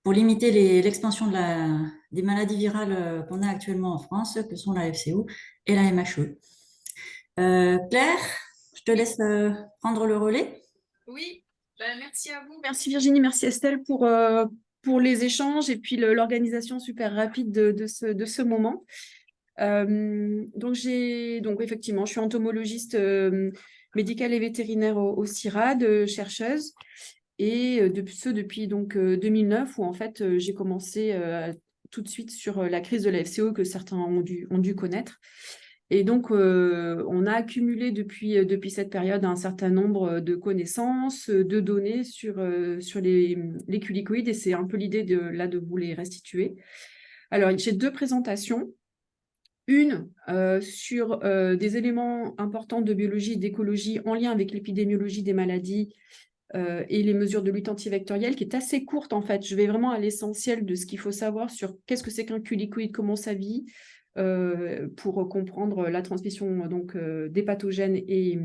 pour limiter l'expansion des maladies virales qu'on a actuellement en France, que sont la FCO et la MHE. Claire, je te laisse prendre le relais. Oui, merci à vous. Merci Virginie, merci Estelle pour les échanges et puis l'organisation super rapide de ce moment. Donc effectivement, je suis entomologiste médicale et vétérinaire au CIRAD, chercheuse, et depuis donc 2009 où en fait j'ai commencé tout de suite sur la crise de la FCO que certains ont dû connaître. Et donc, on a accumulé depuis cette période un certain nombre de connaissances, de données sur les culicoïdes, et c'est un peu l'idée de vous les restituer. Alors, j'ai deux présentations. Une sur des éléments importants de biologie et d'écologie en lien avec l'épidémiologie des maladies et les mesures de lutte antivectorielle, qui est assez courte en fait. Je vais vraiment à l'essentiel de ce qu'il faut savoir sur qu'est-ce que c'est qu'un culicoïde, comment ça vit, pour comprendre la transmission donc, des pathogènes et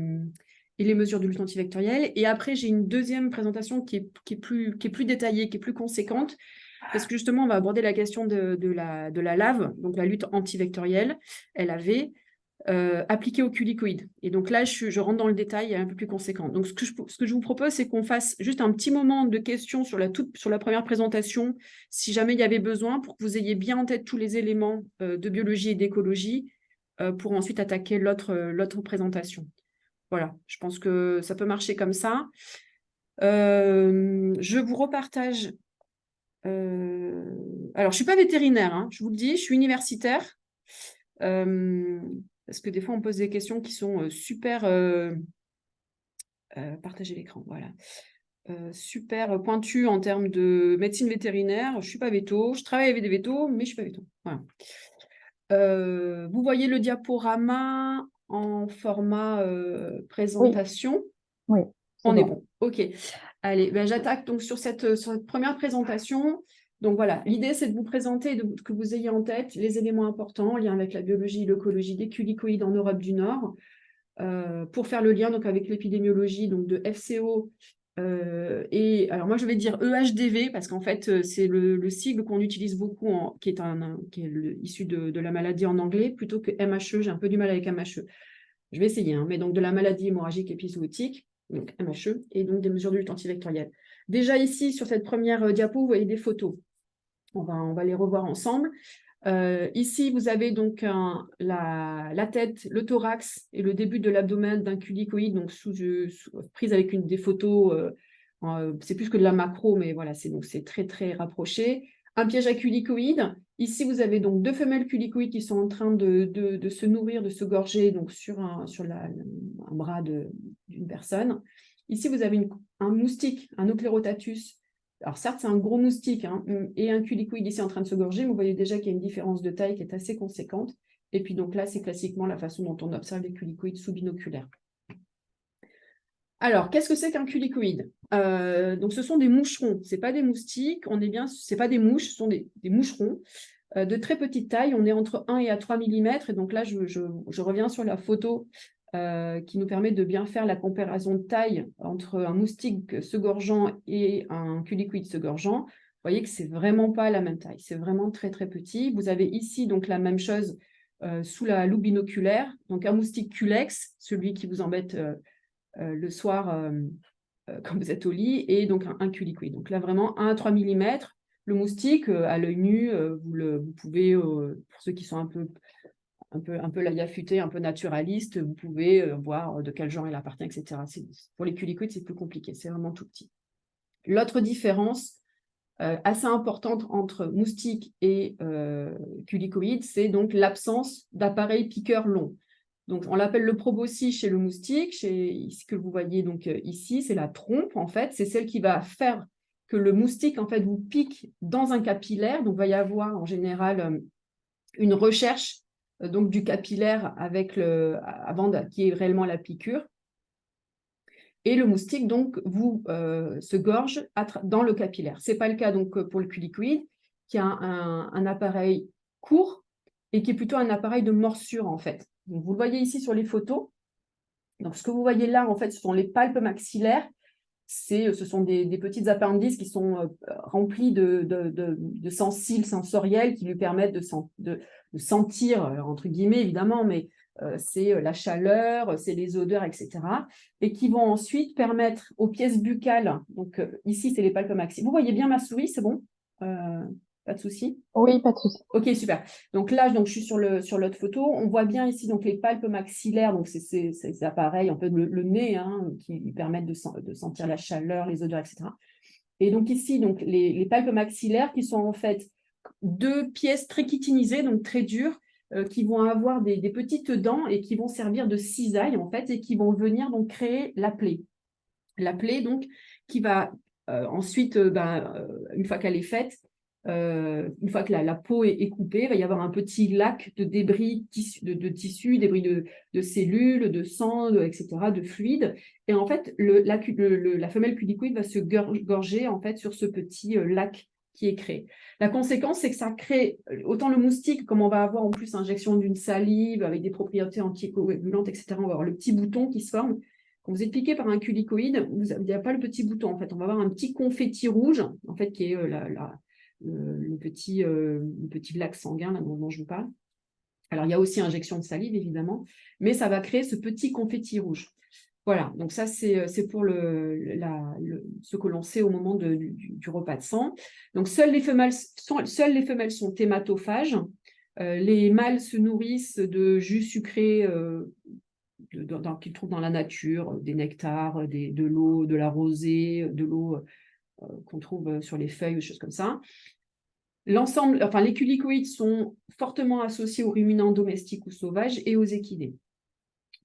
les mesures de lutte antivectorielle. Et après, j'ai une deuxième présentation qui est plus détaillée, qui est plus conséquente, parce que justement, on va aborder la question de la LAV, donc la lutte antivectorielle, LAV, appliquée aux culicoïdes. Et donc là, je rentre dans le détail un peu plus conséquent. Donc, ce que je vous propose, c'est qu'on fasse juste un petit moment de questions sur la première présentation, si jamais il y avait besoin, pour que vous ayez bien en tête tous les éléments de biologie et d'écologie, pour ensuite attaquer l'autre présentation. Voilà, je pense que ça peut marcher comme ça. Je vous repartage. Alors, je ne suis pas vétérinaire, hein, je vous le dis, je suis universitaire. Parce que des fois, on pose des questions qui sont super... partager l'écran, voilà. Super pointues en termes de médecine vétérinaire. Je ne suis pas véto, je travaille avec des vétos, mais je ne suis pas véto. Voilà. Vous voyez le diaporama en format Oui, présentation. oui, c'est On est bon. bon. OK. Allez, ben, j'attaque donc sur cette première présentation. Donc voilà, l'idée, c'est de vous présenter, que vous ayez en tête les éléments importants en lien avec la biologie et l'écologie des culicoïdes en Europe du Nord, pour faire le lien donc, avec l'épidémiologie donc, de FCO. Et alors moi, je vais dire EHDV, parce qu'en fait, c'est le sigle qu'on utilise beaucoup, qui est issu de la maladie en anglais, plutôt que MHE. J'ai un peu du mal avec MHE. Je vais essayer, hein, mais donc de la maladie hémorragique épizootique, donc MHE, et donc des mesures de lutte antivectorielle. Déjà ici, sur cette première diapo, vous voyez des photos. On va les revoir ensemble. Ici, vous avez donc la tête, le thorax et le début de l'abdomen d'un culicoïde, donc prise avec des photos. C'est plus que de la macro, mais voilà, c'est très très rapproché. Un piège à culicoïde. Ici, vous avez donc deux femelles culicoïdes qui sont en train de se nourrir, de se gorger donc sur un bras d'une personne. Ici, vous avez un moustique, un Ochlorotatus. Alors certes, c'est un gros moustique, hein, et un culicoïde ici en train de se gorger, mais vous voyez déjà qu'il y a une différence de taille qui est assez conséquente. Et puis donc là, c'est classiquement la façon dont on observe les culicoïdes sous-binoculaires. Alors, qu'est-ce que c'est qu'un culicoïde? Donc ce sont des moucherons, ce n'est pas des moustiques, ce n'est pas des mouches, ce sont des moucherons de très petite taille. On est entre 1 et 3 mm. Et donc là, je reviens sur la photo qui nous permet de bien faire la comparaison de taille entre un moustique se gorgeant et un culicoïde se gorgeant. Vous voyez que ce n'est vraiment pas la même taille, c'est vraiment très très petit. Vous avez ici donc la même chose sous la loupe binoculaire. Donc un moustique culex, celui qui vous embête le soir quand vous êtes au lit, et donc un culicoïde. Donc là vraiment 1 à 3 mm. Le moustique, à l'œil nu, vous pouvez, pour ceux qui sont un peu la affûtés, un peu naturalistes, vous pouvez voir de quel genre il appartient, etc. Pour les culicoïdes, c'est plus compliqué, c'est vraiment tout petit. L'autre différence assez importante entre moustique et culicoïde, c'est donc l'absence d'appareil piqueur long. Donc, on l'appelle le proboscis chez le moustique, ce que vous voyez donc ici, c'est la trompe, en fait, c'est celle qui va faire que le moustique, en fait, vous pique dans un capillaire. Donc, il va y avoir en général une recherche donc du capillaire avant qu'il y ait réellement la piqûre. Et le moustique, donc, se gorge dans le capillaire. Ce n'est pas le cas donc, pour le culicoïde, qui a un appareil court et qui est plutôt un appareil de morsure, en fait. Donc, vous le voyez ici sur les photos. Donc, ce que vous voyez là, en fait, ce sont les palpes maxillaires ce sont des petites appendices qui sont remplis de sensibles sensoriels qui lui permettent de sentir, entre guillemets évidemment, mais c'est la chaleur, c'est les odeurs, etc. Et qui vont ensuite permettre aux pièces buccales, donc ici c'est les palpes maxillaires. Vous voyez bien ma souris, c'est bon? Pas de souci? Oui, pas de souci. Ok, super. Donc là, je suis sur l'autre photo. On voit bien ici donc, les palpes maxillaires, donc c'est ces appareils, un peu le nez, hein, qui lui permettent de sentir la chaleur, les odeurs, etc. Et donc ici, donc, les palpes maxillaires qui sont en fait deux pièces très chitinisées, donc très dures, qui vont avoir des petites dents et qui vont servir de cisailles en fait, et qui vont venir donc créer la plaie. La plaie, donc, qui va ensuite, une fois qu'elle est faite, une fois que la peau est coupée, il va y avoir un petit lac de débris de tissu, débris de cellules, de sang, etc., de fluides. Et en fait, la femelle culicoïde va se gorger en fait, sur ce petit lac qui est créé. La conséquence, c'est que ça crée, autant le moustique, comme on va avoir en plus injection d'une salive avec des propriétés anticoagulantes, etc., on va avoir le petit bouton qui se forme. Quand vous êtes piqué par un culicoïde, il n'y a pas le petit bouton. En fait, on va avoir un petit confetti rouge, en fait, qui est le petit lac sanguin là, dont je vous parle. Alors, il y a aussi injection de salive, évidemment, mais ça va créer ce petit confetti rouge. Voilà, donc ça, c'est pour ce que l'on sait au moment du repas de sang. Donc, seules les femelles sont hématophages. Les mâles se nourrissent de jus sucré qu'ils trouvent dans la nature, des nectars, de l'eau, de la rosée, de l'eau qu'on trouve sur les feuilles, des choses comme ça. Les culicoïdes sont fortement associés aux ruminants domestiques ou sauvages et aux équidés.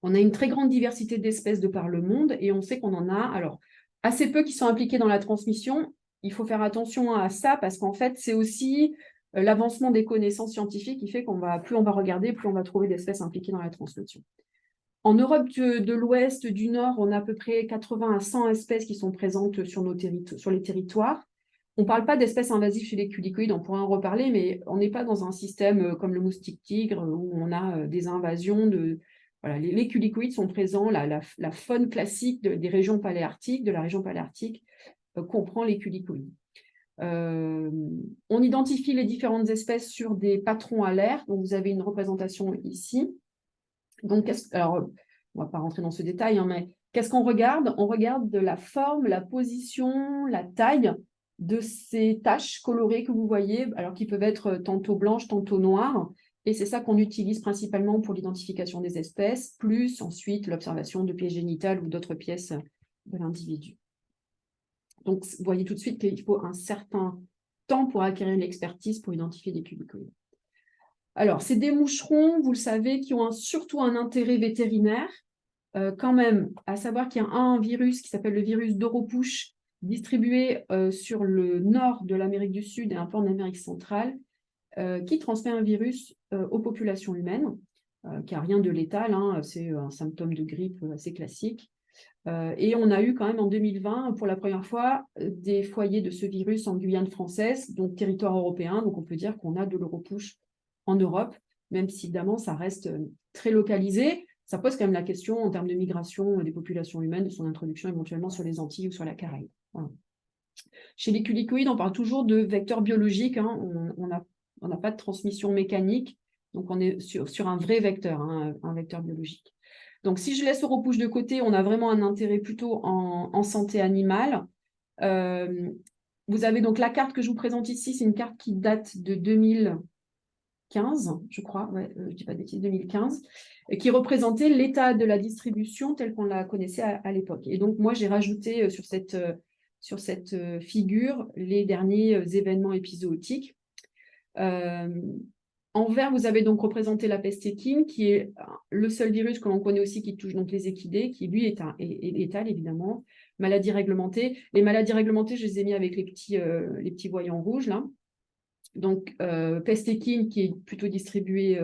On a une très grande diversité d'espèces de par le monde et on sait qu'on en a alors assez peu qui sont impliqués dans la transmission. Il faut faire attention à ça parce qu'en fait, c'est aussi l'avancement des connaissances scientifiques qui fait plus on va regarder, plus on va trouver d'espèces impliquées dans la transmission. En Europe de l'Ouest, du Nord, on a à peu près 80 à 100 espèces qui sont présentes sur les territoires. On ne parle pas d'espèces invasives chez les culicoïdes, on pourrait en reparler, mais on n'est pas dans un système comme le moustique tigre où on a des invasions de... Voilà, les culicoïdes sont présents, la faune classique des régions paléarctiques, de la région paléarctique, comprend les culicoïdes. On identifie les différentes espèces sur des patrons alaires, donc vous avez une représentation ici. Donc, alors, on ne va pas rentrer dans ce détail, hein, mais qu'est-ce qu'on regarde? On regarde de la forme, la position, la taille de ces taches colorées que vous voyez, alors qui peuvent être tantôt blanches, tantôt noires. Et c'est ça qu'on utilise principalement pour l'identification des espèces, plus ensuite l'observation de pièces génitales ou d'autres pièces de l'individu. Donc, vous voyez tout de suite qu'il faut un certain temps pour acquérir l'expertise pour identifier des culicoïdes. Alors, c'est des moucherons, vous le savez, qui ont surtout un intérêt vétérinaire, quand même, à savoir qu'il y a un virus qui s'appelle le virus d'Oropouche, distribué sur le nord de l'Amérique du Sud et un peu en Amérique centrale, qui transmet un virus aux populations humaines, qui n'a rien de létal, hein, c'est un symptôme de grippe assez classique. Et on a eu quand même en 2020, pour la première fois, des foyers de ce virus en Guyane française, donc territoire européen, donc on peut dire qu'on a de l'Oropouche en Europe, même si évidemment ça reste très localisé. Ça pose quand même la question en termes de migration des populations humaines, de son introduction éventuellement sur les Antilles ou sur la Caraïbe. Voilà. Chez les culicoïdes, on parle toujours de vecteurs biologiques, hein. On n'a pas de transmission mécanique, donc on est sur un vrai vecteur, hein, un vecteur biologique. Donc si je laisse Oropouche de côté, on a vraiment un intérêt plutôt en santé animale. Vous avez donc la carte que je vous présente ici, c'est une carte qui date de 2015, je crois, ouais, je ne dis pas de bêtises, 2015, qui représentait l'état de la distribution telle qu'on la connaissait à l'époque. Et donc, moi, j'ai rajouté sur cette figure les derniers événements épizootiques. En vert, vous avez donc représenté la peste équine, qui est le seul virus que l'on connaît aussi qui touche donc les équidés, qui lui est létal, évidemment. Maladie réglementée. Les maladies réglementées, je les ai mis avec les petits voyants rouges, là. Donc, peste équine qui est plutôt distribuée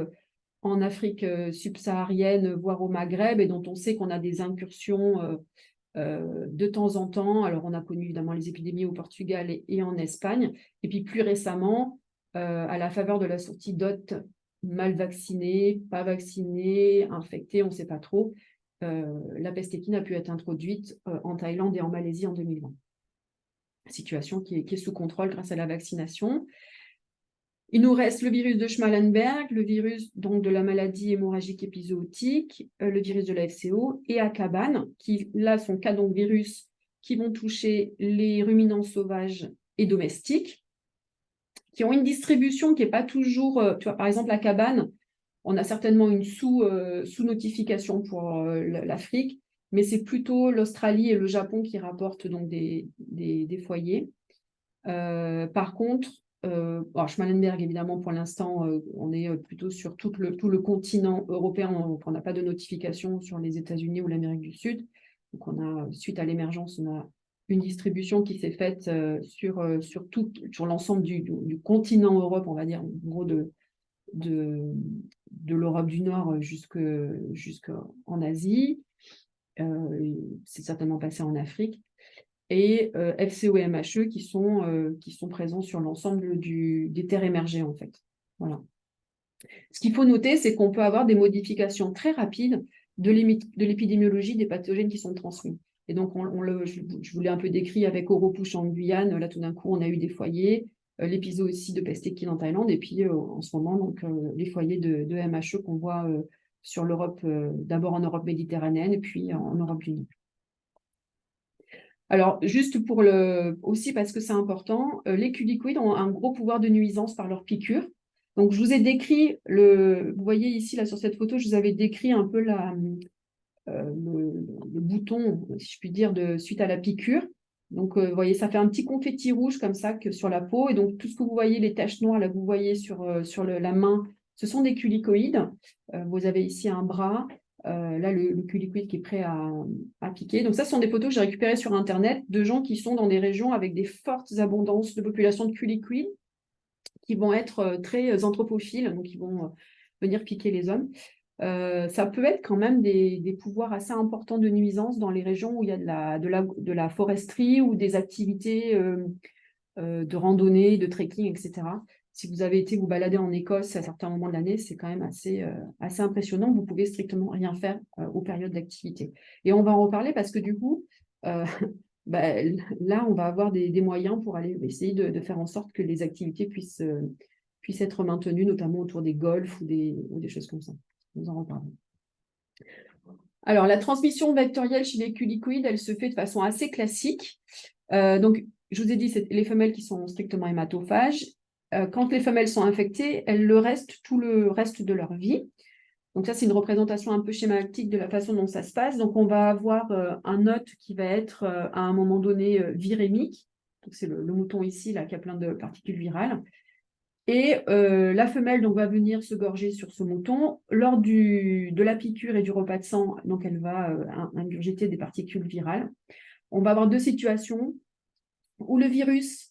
en Afrique subsaharienne, voire au Maghreb, et dont on sait qu'on a des incursions de temps en temps. Alors, on a connu évidemment les épidémies au Portugal et en Espagne. Et puis, plus récemment, à la faveur de la sortie d'hôtes mal vaccinés, pas vaccinés, infectés, on ne sait pas trop, la peste équine a pu être introduite en Thaïlande et en Malaisie en 2020. Situation qui est sous contrôle grâce à la vaccination. Il nous reste le virus de Schmallenberg, le virus donc, de la maladie hémorragique épizootique, le virus de la FCO et ACABAN, qui là sont cas donc virus qui vont toucher les ruminants sauvages et domestiques, qui ont une distribution qui n'est pas toujours, tu vois, par exemple, ACABAN, on a certainement une sous-notification pour l'Afrique, mais c'est plutôt l'Australie et le Japon qui rapportent donc des foyers. Par contre, Schmallenberg, évidemment, pour l'instant, on est plutôt sur tout le continent européen, on n'a pas de notification sur les États-Unis ou l'Amérique du Sud. Donc, suite à l'émergence, on a une distribution qui s'est faite sur l'ensemble du continent Europe, on va dire, en gros de l'Europe du Nord jusqu'en Asie. C'est certainement passé en Afrique. Et FCO et MHE qui sont présents sur l'ensemble des terres émergées, en fait. Voilà. Ce qu'il faut noter, c'est qu'on peut avoir des modifications très rapides de l'épidémiologie des pathogènes qui sont transmis. Et donc, je vous l'ai un peu décrit avec Oropouche en Guyane. Là, tout d'un coup, on a eu des foyers, l'épisode aussi de peste équine en Thaïlande, et puis en ce moment, donc, les foyers de MHE qu'on voit sur l'Europe, d'abord en Europe méditerranéenne, et puis en Europe du Nord. Alors, juste aussi parce que c'est important, les culicoïdes ont un gros pouvoir de nuisance par leur piqûre. Donc, je vous ai décrit, vous voyez ici, là, sur cette photo, je vous avais décrit un peu le bouton, si je puis dire, suite à la piqûre. Donc, vous voyez, ça fait un petit confetti rouge comme ça sur la peau. Et donc, tout ce que vous voyez, les taches noires, là, que vous voyez sur la main, ce sont des culicoïdes. Vous avez ici un bras. Là, le culicoïde qui est prêt à piquer. Donc ça, ce sont des photos que j'ai récupérées sur Internet de gens qui sont dans des régions avec des fortes abondances de population de culicoïdes qui vont être très anthropophiles, donc ils vont venir piquer les hommes. Ça peut être quand même des pouvoirs assez importants de nuisance dans les régions où il y a de la foresterie ou des activités de randonnée, de trekking, etc. Si vous avez été vous balader en Écosse à certains moments de l'année, c'est quand même assez impressionnant. Vous pouvez strictement rien faire aux périodes d'activité. Et on va en reparler parce que du coup, là, on va avoir des moyens pour aller essayer de faire en sorte que les activités puissent être maintenues, notamment autour des golfs ou des choses comme ça. Nous en reparlons. Alors, la transmission vectorielle chez les culicoïdes, elle se fait de façon assez classique. Donc, je vous ai dit, c'est les femelles qui sont strictement hématophages. Quand les femelles sont infectées, elles le restent tout le reste de leur vie. Donc ça, c'est une représentation un peu schématique de la façon dont ça se passe. Donc, on va avoir un hôte qui va être à un moment donné virémique. Donc, c'est le mouton ici, là, qui a plein de particules virales. Et la femelle donc, va venir se gorger sur ce mouton. Lors de la piqûre et du repas de sang, donc elle va ingurgiter des particules virales. On va avoir deux situations où le virus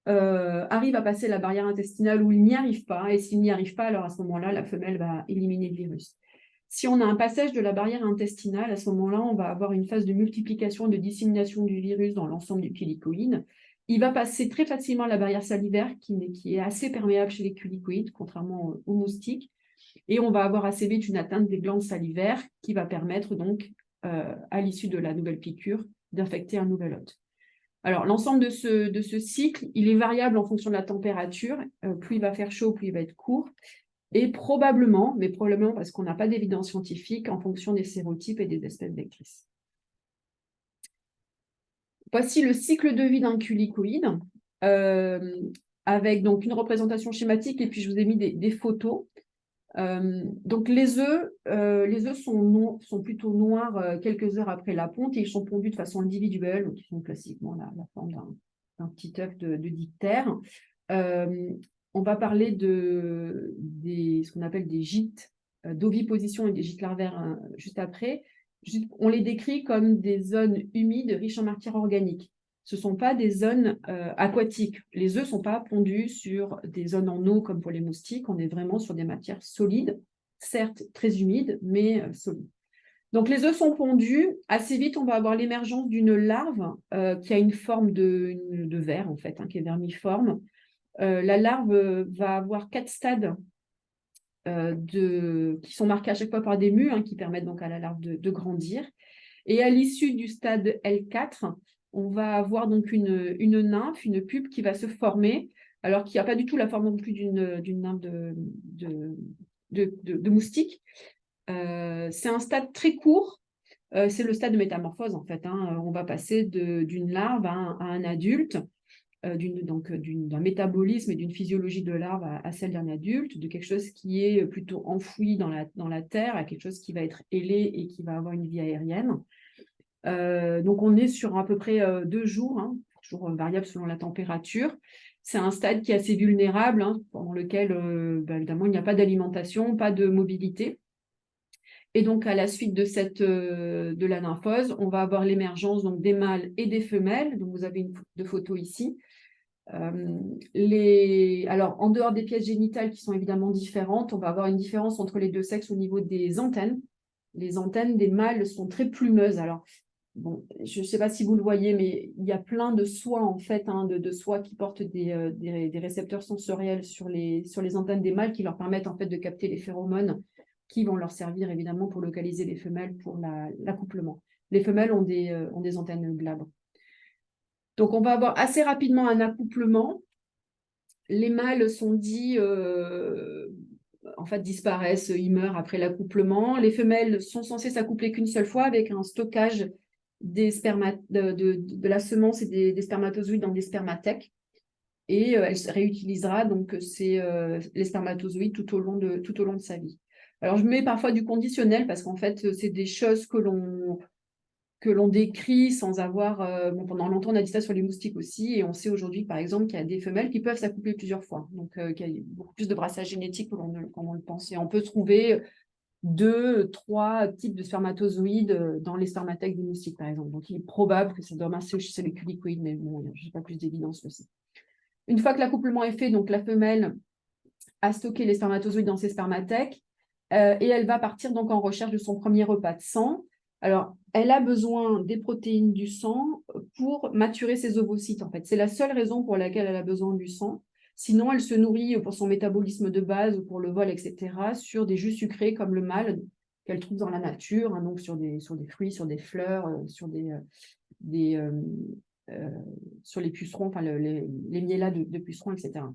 arrive à passer la barrière intestinale ou il n'y arrive pas. Et s'il n'y arrive pas, alors à ce moment-là, la femelle va éliminer le virus. Si on a un passage de la barrière intestinale, à ce moment-là, on va avoir une phase de multiplication, de dissémination du virus dans l'ensemble du culicoïde. Il va passer très facilement la barrière salivaire, qui est assez perméable chez les culicoïdes, contrairement aux moustiques. Et on va avoir assez vite une atteinte des glandes salivaires qui va permettre donc, à l'issue de la nouvelle piqûre, d'infecter un nouvel hôte. Alors, l'ensemble de ce cycle, il est variable en fonction de la température. Plus il va faire chaud, plus il va être court. Et probablement parce qu'on n'a pas d'évidence scientifique, en fonction des sérotypes et des espèces vectrices. Voici le cycle de vie d'un culicoïde, avec donc une représentation schématique, et puis je vous ai mis des photos. Donc les œufs sont plutôt noirs quelques heures après la ponte, et ils sont pondus de façon individuelle, donc ils sont classiquement la forme d'un petit œuf de diptère. On va parler ce qu'on appelle des gîtes d'oviposition et des gîtes larvaires juste après. On les décrit comme des zones humides riches en matière organique. Ce ne sont pas des zones aquatiques. Les œufs ne sont pas pondus sur des zones en eau comme pour les moustiques. On est vraiment sur des matières solides, certes très humides, mais solides. Donc les œufs sont pondus. Assez vite, on va avoir l'émergence d'une larve qui a une forme de ver, en fait, qui est vermiforme. La larve va avoir 4 stades qui sont marquées à chaque fois par des mues qui permettent donc à la larve de grandir. Et à l'issue du stade L4, on va avoir donc une nymphe, une pupe qui va se former, alors qu'il n'y a pas du tout la forme non plus d'une nymphe de moustique. C'est un stade très court, c'est le stade de métamorphose en fait. On va passer d'une larve à un adulte, d'un métabolisme et d'une physiologie de larve à celle d'un adulte, de quelque chose qui est plutôt enfoui dans la terre à quelque chose qui va être ailé et qui va avoir une vie aérienne. Donc on est sur à peu près 2 jours, toujours variable selon la température. C'est un stade qui est assez vulnérable, pendant lequel évidemment il n'y a pas d'alimentation, pas de mobilité. Et donc, à la suite de la nymphose, on va avoir l'émergence des mâles et des femelles. Donc, vous avez deux photos ici. Alors, en dehors des pièces génitales qui sont évidemment différentes, on va avoir une différence entre les deux sexes au niveau des antennes. Les antennes des mâles sont très plumeuses. Alors, bon, je ne sais pas si vous le voyez, mais il y a plein de soies, en fait, de soies qui portent des récepteurs sensoriels sur les antennes des mâles qui leur permettent, en fait, de capter les phéromones qui vont leur servir, évidemment, pour localiser les femelles pour l'accouplement. Les femelles ont des antennes glabres. Donc, on va avoir assez rapidement un accouplement. Les mâles sont dits, en fait, disparaissent, ils meurent après l'accouplement. Les femelles sont censées s'accoupler qu'une seule fois avec un stockage de la semence et des spermatozoïdes dans des spermathèques. Et elle réutilisera donc les spermatozoïdes tout au long de sa vie. Alors, je mets parfois du conditionnel parce qu'en fait, c'est des choses que l'on décrit sans avoir... pendant longtemps, on a dit ça sur les moustiques aussi, et on sait aujourd'hui, par exemple, qu'il y a des femelles qui peuvent s'accoupler plusieurs fois. Donc, qu'il y a beaucoup plus de brassage génétique qu'on le pense. Et on peut trouver 2, 3 types de spermatozoïdes dans les spermathèques des moustiques, par exemple. Donc, il est probable que ça doit masser chez les culicoïdes, mais bon, je n'ai pas plus d'évidence que ça. Une fois que l'accouplement est fait, donc la femelle a stocké les spermatozoïdes dans ses spermathèques et elle va partir donc en recherche de son premier repas de sang. Alors, elle a besoin des protéines du sang pour maturer ses ovocytes, en fait. C'est la seule raison pour laquelle elle a besoin du sang. Sinon, elle se nourrit pour son métabolisme de base, pour le vol, etc., sur des jus sucrés comme le mâle qu'elle trouve dans la nature, donc sur des fruits, sur des fleurs, sur sur les pucerons, enfin les miellats de pucerons, etc.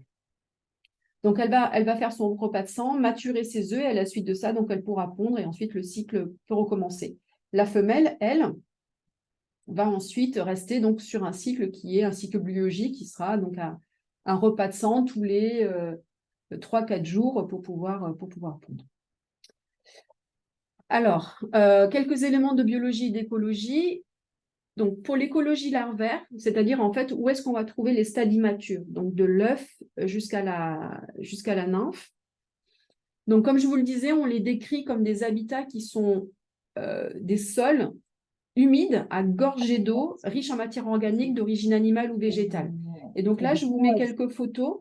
Donc, elle va faire son repas de sang, maturer ses œufs, et à la suite de ça, donc elle pourra pondre, et ensuite le cycle peut recommencer. La femelle, elle, va ensuite rester donc sur un cycle qui est un cycle biologique, qui sera donc un repas de sang tous les 3-4 jours pour pouvoir pondre. Alors, quelques éléments de biologie et d'écologie. Donc, pour l'écologie larvaire, c'est-à-dire en fait où est-ce qu'on va trouver les stades immatures, donc de l'œuf jusqu'à la nymphe. Donc, comme je vous le disais, on les décrit comme des habitats qui sont des sols humides à gorgée d'eau, riches en matière organique d'origine animale ou végétale. Et donc là, je vous mets quelques photos.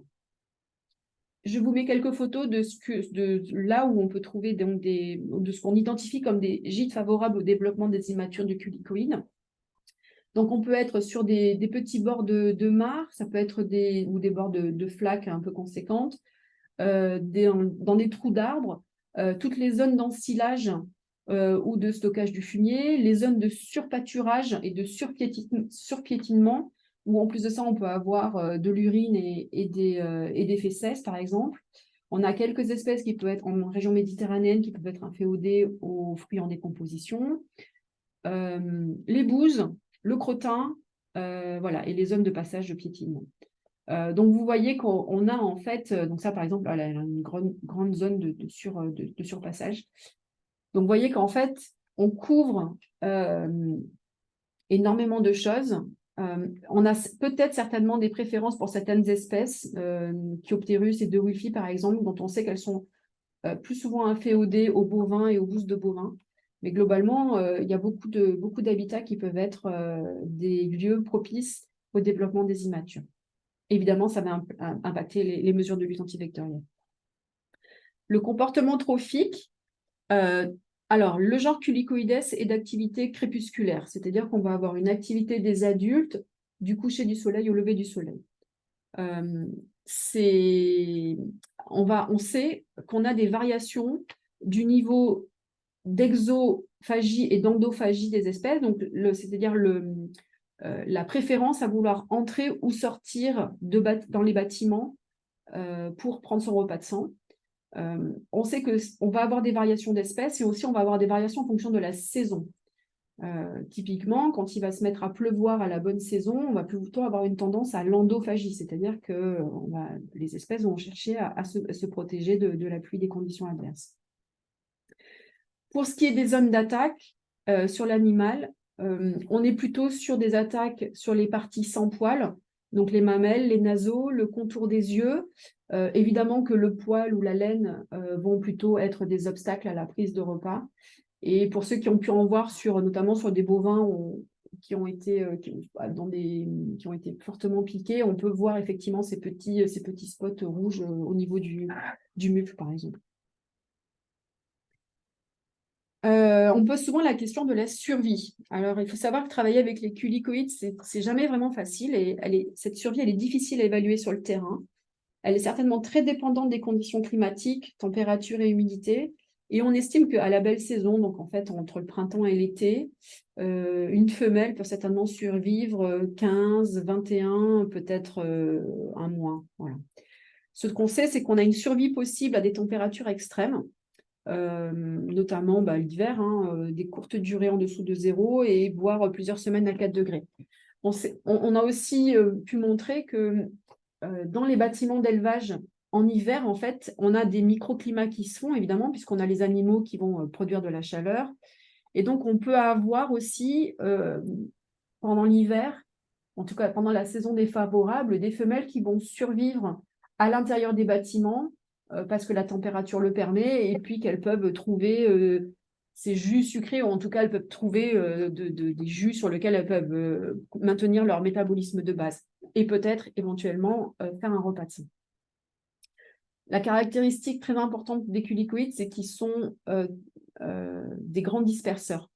De là où on peut trouver donc de ce qu'on identifie comme des gîtes favorables au développement des immatures du culicoïde. Donc, on peut être sur des petits bords de mares, ça peut être des bords de flaques un peu conséquentes, dans des trous d'arbres, toutes les zones d'ensilage ou de stockage du fumier, les zones de surpâturage et de surpiétinement, où en plus de ça, on peut avoir de l'urine et des fesses, par exemple. On a quelques espèces qui peuvent être en région méditerranéenne, qui peuvent être inféodées aux fruits en décomposition. Les bouses, le crottin, voilà, et les zones de passage de piétinement. Donc, vous voyez qu'on a en fait, donc ça par exemple, elle a une grande zone de surpassage. Donc, vous voyez qu'en fait, on couvre énormément de choses. On a peut-être certainement des préférences pour certaines espèces, Chiopterus et de Wilfi par exemple, dont on sait qu'elles sont plus souvent inféodées aux bovins et aux bouses de bovins. Mais globalement, il y a beaucoup d'habitats qui peuvent être des lieux propices au développement des immatures. Évidemment, ça va impacter les mesures de lutte antivectorielle. Le comportement trophique, alors le genre Culicoides est d'activité crépusculaire, c'est-à-dire qu'on va avoir une activité des adultes du coucher du soleil au lever du soleil. C'est on sait qu'on a des variations du niveau d'exophagie et d'endophagie des espèces, donc c'est-à-dire la préférence à vouloir entrer ou sortir dans les bâtiments pour prendre son repas de sang. On sait qu'on va avoir des variations d'espèces et aussi on va avoir des variations en fonction de la saison. Typiquement, quand il va se mettre à pleuvoir à la bonne saison, on va plutôt avoir une tendance à l'endophagie, c'est-à-dire que les espèces vont chercher à se protéger de la pluie, des conditions adverses. Pour ce qui est des zones d'attaque sur l'animal, on est plutôt sur des attaques sur les parties sans poils, donc les mamelles, les naseaux, le contour des yeux. Évidemment que le poil ou la laine vont plutôt être des obstacles à la prise de repas. Et pour ceux qui ont pu en voir notamment sur des bovins qui ont été fortement piqués, on peut voir effectivement ces petits spots rouges au niveau du muscle, par exemple. On pose souvent la question de la survie. Alors, il faut savoir que travailler avec les culicoïdes, c'est jamais vraiment facile et cette survie, elle est difficile à évaluer sur le terrain. Elle est certainement très dépendante des conditions climatiques, température et humidité. Et on estime qu'à la belle saison, donc en fait entre le printemps et l'été, une femelle peut certainement survivre 15, 21, peut-être un mois. Voilà. Ce qu'on sait, c'est qu'on a une survie possible à des températures extrêmes, notamment l'hiver, des courtes durées en dessous de 0 et voire plusieurs semaines à 4 degrés. On a aussi pu montrer que dans les bâtiments d'élevage, en hiver, en fait, on a des microclimats qui se font, évidemment, puisqu'on a les animaux qui vont produire de la chaleur. Et donc, on peut avoir aussi, pendant l'hiver, en tout cas pendant la saison défavorable, des femelles qui vont survivre à l'intérieur des bâtiments parce que la température le permet et puis qu'elles peuvent trouver ces jus sucrés, ou en tout cas, elles peuvent trouver des jus sur lesquels elles peuvent maintenir leur métabolisme de base et peut-être éventuellement faire un repas de sang. La caractéristique très importante des culicoïdes, c'est qu'ils sont des grands disperseurs.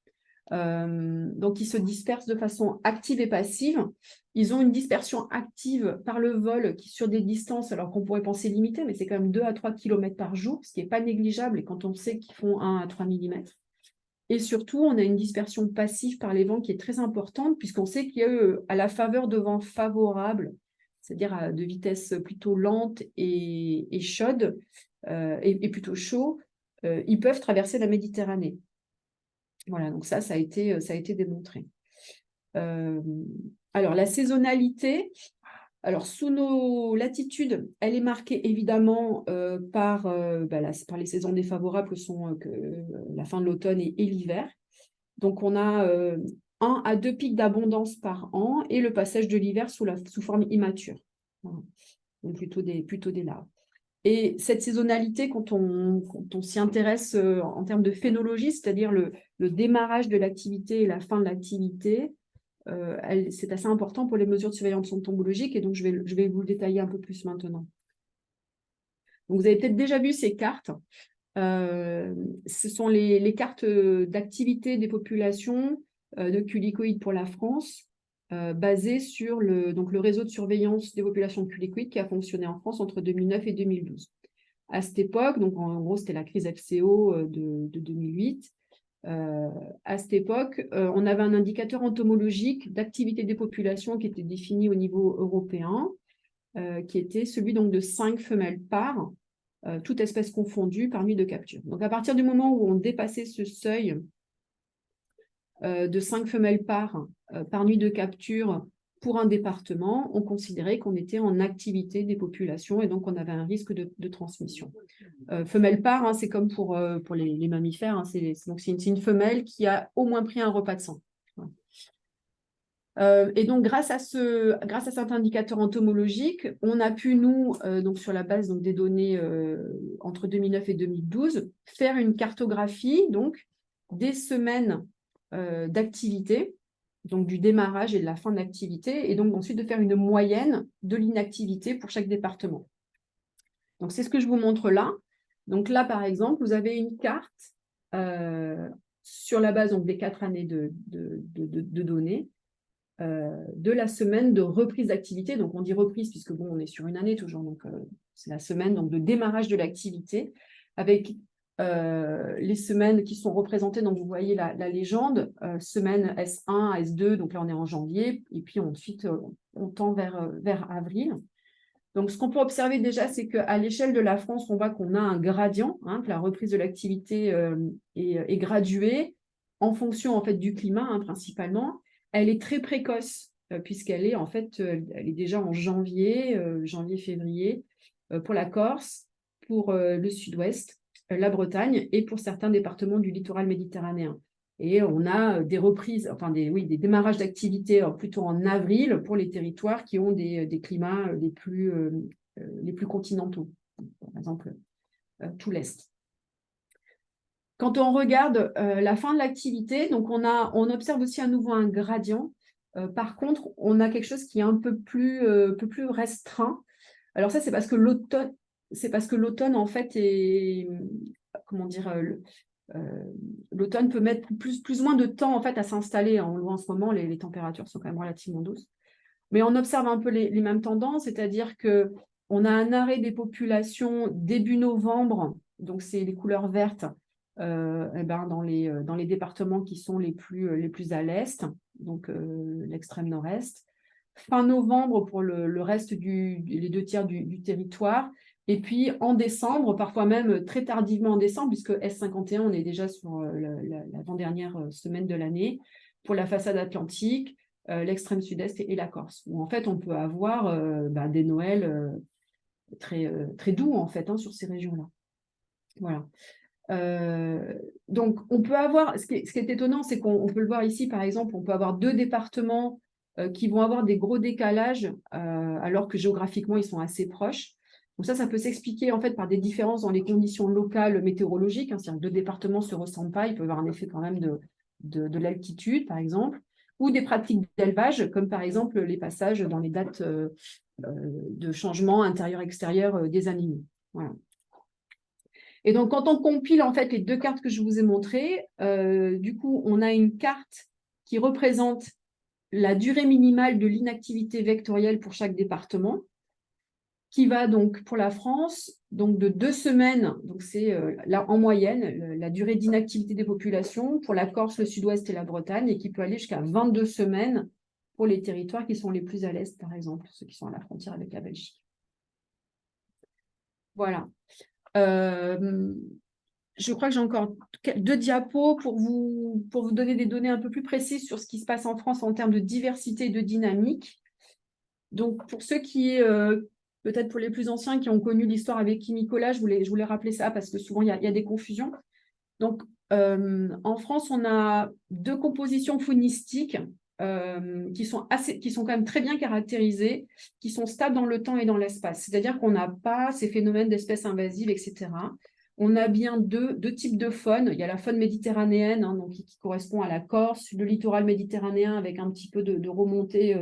Donc, ils se dispersent de façon active et passive. Ils ont une dispersion active par le vol qui, sur des distances, alors qu'on pourrait penser limitées, mais c'est quand même 2 à 3 km par jour, ce qui n'est pas négligeable et quand on sait qu'ils font 1 à 3 mm. Et surtout, on a une dispersion passive par les vents qui est très importante, puisqu'on sait qu'il y a à la faveur de vents favorables, c'est-à-dire à de vitesse plutôt lente et chaude, et plutôt chaud, ils peuvent traverser la Méditerranée. Voilà, donc ça a été démontré. Alors, la saisonnalité, alors sous nos latitudes, elle est marquée évidemment par les saisons défavorables que sont la fin de l'automne et l'hiver. Donc, on a 1 à 2 pics d'abondance par an et le passage de l'hiver sous forme immature. Voilà. Donc, plutôt des larves. Et cette saisonnalité, quand on s'y intéresse en termes de phénologie, c'est-à-dire le démarrage de l'activité et la fin de l'activité, c'est assez important pour les mesures de surveillance entomologique et donc je vais vous le détailler un peu plus maintenant. Donc, vous avez peut-être déjà vu ces cartes. Ce sont les cartes d'activité des populations de culicoïdes pour la France, basées sur le réseau de surveillance des populations de culicoïdes qui a fonctionné en France entre 2009 et 2012. À cette époque, donc en gros, c'était la crise FCO de 2008. À cette époque, on avait un indicateur entomologique d'activité des populations qui était défini au niveau européen, qui était celui donc de 5 femelles par toute espèce confondue par nuit de capture. Donc, à partir du moment où on dépassait ce seuil de 5 femelles par nuit de capture pour un département, on considérait qu'on était en activité des populations et donc on avait un risque de transmission. Femelle par, c'est comme pour les mammifères, c'est une femelle qui a au moins pris un repas de sang. Et donc, grâce à cet indicateur entomologique, on a pu, nous, donc sur la base des données entre 2009 et 2012, faire une cartographie donc, des semaines d'activité, donc du démarrage et de la fin de l'activité, et donc ensuite de faire une moyenne de l'inactivité pour chaque département. Donc, c'est ce que je vous montre là. Donc là, par exemple, vous avez une carte sur la base des 4 années de données. de la semaine de reprise d'activité. Donc, on dit reprise puisque, bon, on est sur une année toujours, donc c'est la semaine donc, de démarrage de l'activité, avec les semaines qui sont représentées. Donc, vous voyez la légende, semaine S1, S2, donc là, on est en janvier, et puis ensuite, on tend vers avril. Donc, ce qu'on peut observer déjà, c'est qu'à l'échelle de la France, on voit qu'on a un gradient, hein, que la reprise de l'activité est graduée en fonction en fait, du climat, hein, principalement. Elle est très précoce, puisqu'elle est en fait, elle est déjà en janvier, janvier-février, pour la Corse, pour le sud-ouest, la Bretagne, et pour certains départements du littoral méditerranéen. Et on a des reprises, enfin des démarrages d'activité plutôt en avril pour les territoires qui ont des climats les plus continentaux, par exemple tout l'Est. Quand on regarde la fin de l'activité, donc on observe aussi à nouveau un gradient. Par contre, on a quelque chose qui est un peu plus restreint. Alors ça, c'est parce que l'automne, en fait, est, comment dire, l'automne peut mettre plus ou moins de temps en fait, à s'installer. En ce moment, les températures sont quand même relativement douces. Mais on observe un peu les mêmes tendances, c'est-à-dire qu'on a un arrêt des populations début novembre, donc c'est les couleurs vertes, dans les départements qui sont les plus à l'est, donc l'extrême nord-est. Fin novembre pour le reste les 2 tiers du territoire. Et puis en décembre, parfois même très tardivement en décembre, puisque S51, on est déjà sur l'avant-dernière semaine de l'année, pour la façade atlantique, l'extrême sud-est et la Corse, où en fait on peut avoir des Noëls très doux en fait, hein, sur ces régions-là. Voilà. Donc on peut avoir, ce qui est étonnant, c'est qu'on peut le voir ici par exemple, on peut avoir 2 départements qui vont avoir des gros décalages alors que géographiquement ils sont assez proches. Donc ça peut s'expliquer en fait par des différences dans les conditions locales météorologiques, hein, c'est-à-dire que 2 départements ne se ressemblent pas, il peut y avoir un effet quand même de l'altitude par exemple, ou des pratiques d'élevage, comme par exemple les passages dans les dates de changement intérieur-extérieur des animaux. Voilà. Et donc, quand on compile en fait les 2 cartes que je vous ai montrées, du coup, on a une carte qui représente la durée minimale de l'inactivité vectorielle pour chaque département, qui va donc pour la France donc de 2 semaines, donc c'est là en moyenne la durée d'inactivité des populations pour la Corse, le Sud-Ouest et la Bretagne, et qui peut aller jusqu'à 22 semaines pour les territoires qui sont les plus à l'est, par exemple, ceux qui sont à la frontière avec la Belgique. Voilà. Je crois que j'ai encore 2 diapos pour vous donner des données un peu plus précises sur ce qui se passe en France en termes de diversité et de dynamique. Donc, pour ceux qui, peut-être pour les plus anciens qui ont connu l'histoire avec Guy Nicolas, je voulais rappeler ça parce que souvent, il y a des confusions. Donc, en France, on a 2 compositions faunistiques qui sont quand même très bien caractérisées, qui sont stables dans le temps et dans l'espace. C'est-à-dire qu'on n'a pas ces phénomènes d'espèces invasives, etc. On a bien deux types de faune. Il y a la faune méditerranéenne, hein, donc, qui correspond à la Corse, le littoral méditerranéen avec un petit peu de remontée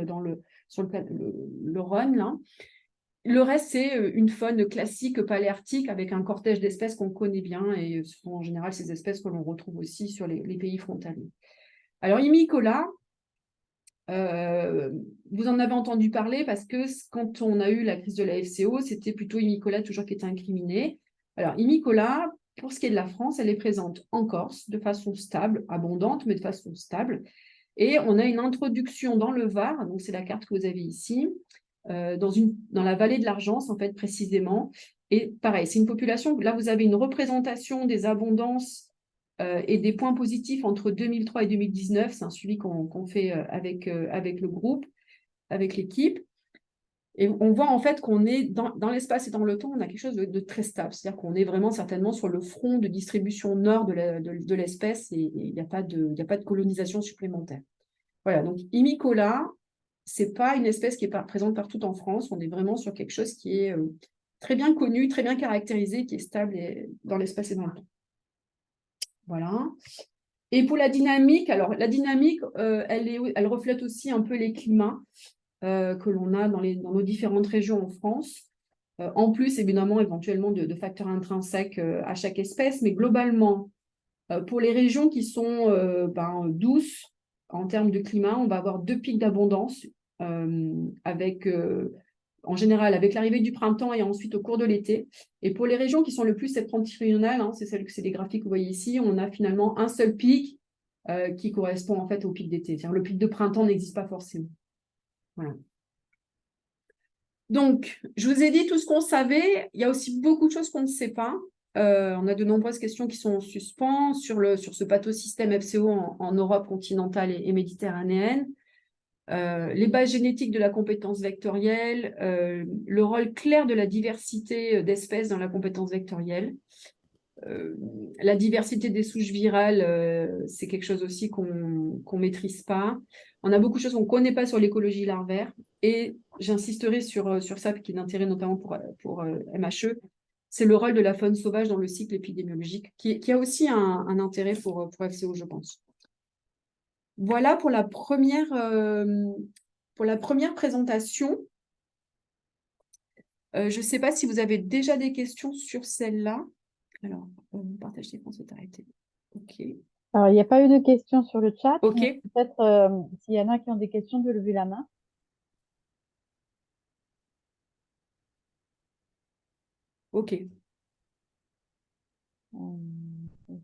sur le Rhône, là. Le reste, c'est une faune classique paléarctique avec un cortège d'espèces qu'on connaît bien, et ce sont en général ces espèces que l'on retrouve aussi sur les pays frontaliers. Alors, Imicola, vous en avez entendu parler parce que quand on a eu la crise de la FCO, c'était plutôt Imicola toujours qui était incriminé. Alors, Imicola, pour ce qui est de la France, elle est présente en Corse de façon stable, abondante, mais de façon stable. Et on a une introduction dans le Var, donc c'est la carte que vous avez ici, dans la vallée de l'Argence, en fait, précisément. Et pareil, c'est une population, là, vous avez une représentation des abondances et des points positifs entre 2003 et 2019. C'est un suivi qu'on fait avec le groupe, avec l'équipe. Et on voit en fait qu'on est dans l'espace et dans le temps, on a quelque chose de très stable. C'est-à-dire qu'on est vraiment certainement sur le front de distribution nord de l'espèce, et il n'y a pas de colonisation supplémentaire. Voilà, donc Imicola, ce n'est pas une espèce qui est présente partout en France. On est vraiment sur quelque chose qui est très bien connu, très bien caractérisé, qui est stable dans l'espace et dans le temps. Voilà. Et pour la dynamique, alors la dynamique, elle reflète aussi un peu les climats que l'on a dans nos différentes régions en France. En plus, évidemment, éventuellement de facteurs intrinsèques à chaque espèce, mais globalement, pour les régions qui sont douces, en termes de climat, on va avoir 2 pics d'abondance avec, en général, avec l'arrivée du printemps et ensuite au cours de l'été. Et pour les régions qui sont le plus septentrionales, hein, c'est les graphiques que vous voyez ici, on a finalement un seul pic qui correspond en fait au pic d'été. C'est-à-dire le pic de printemps n'existe pas forcément. Voilà. Donc, je vous ai dit tout ce qu'on savait. Il y a aussi beaucoup de choses qu'on ne sait pas. On a de nombreuses questions qui sont en suspens sur ce pathosystème FCO en Europe continentale et méditerranéenne. Les bases génétiques de la compétence vectorielle, le rôle clair de la diversité d'espèces dans la compétence vectorielle. La diversité des souches virales, c'est quelque chose aussi qu'on ne maîtrise pas. On a beaucoup de choses qu'on ne connaît pas sur l'écologie larvaire. Et j'insisterai sur ça, qui est d'intérêt notamment pour MHE, c'est le rôle de la faune sauvage dans le cycle épidémiologique, qui a aussi un intérêt pour FCO, je pense. Voilà pour la première présentation. Je ne sais pas si vous avez déjà des questions sur celle-là. Alors, partage d'écran s'est arrêté. OK. Alors, il n'y a pas eu de questions sur le chat, OK. mais peut-être s'il y en a qui ont des questions, de lever la main. OK. Je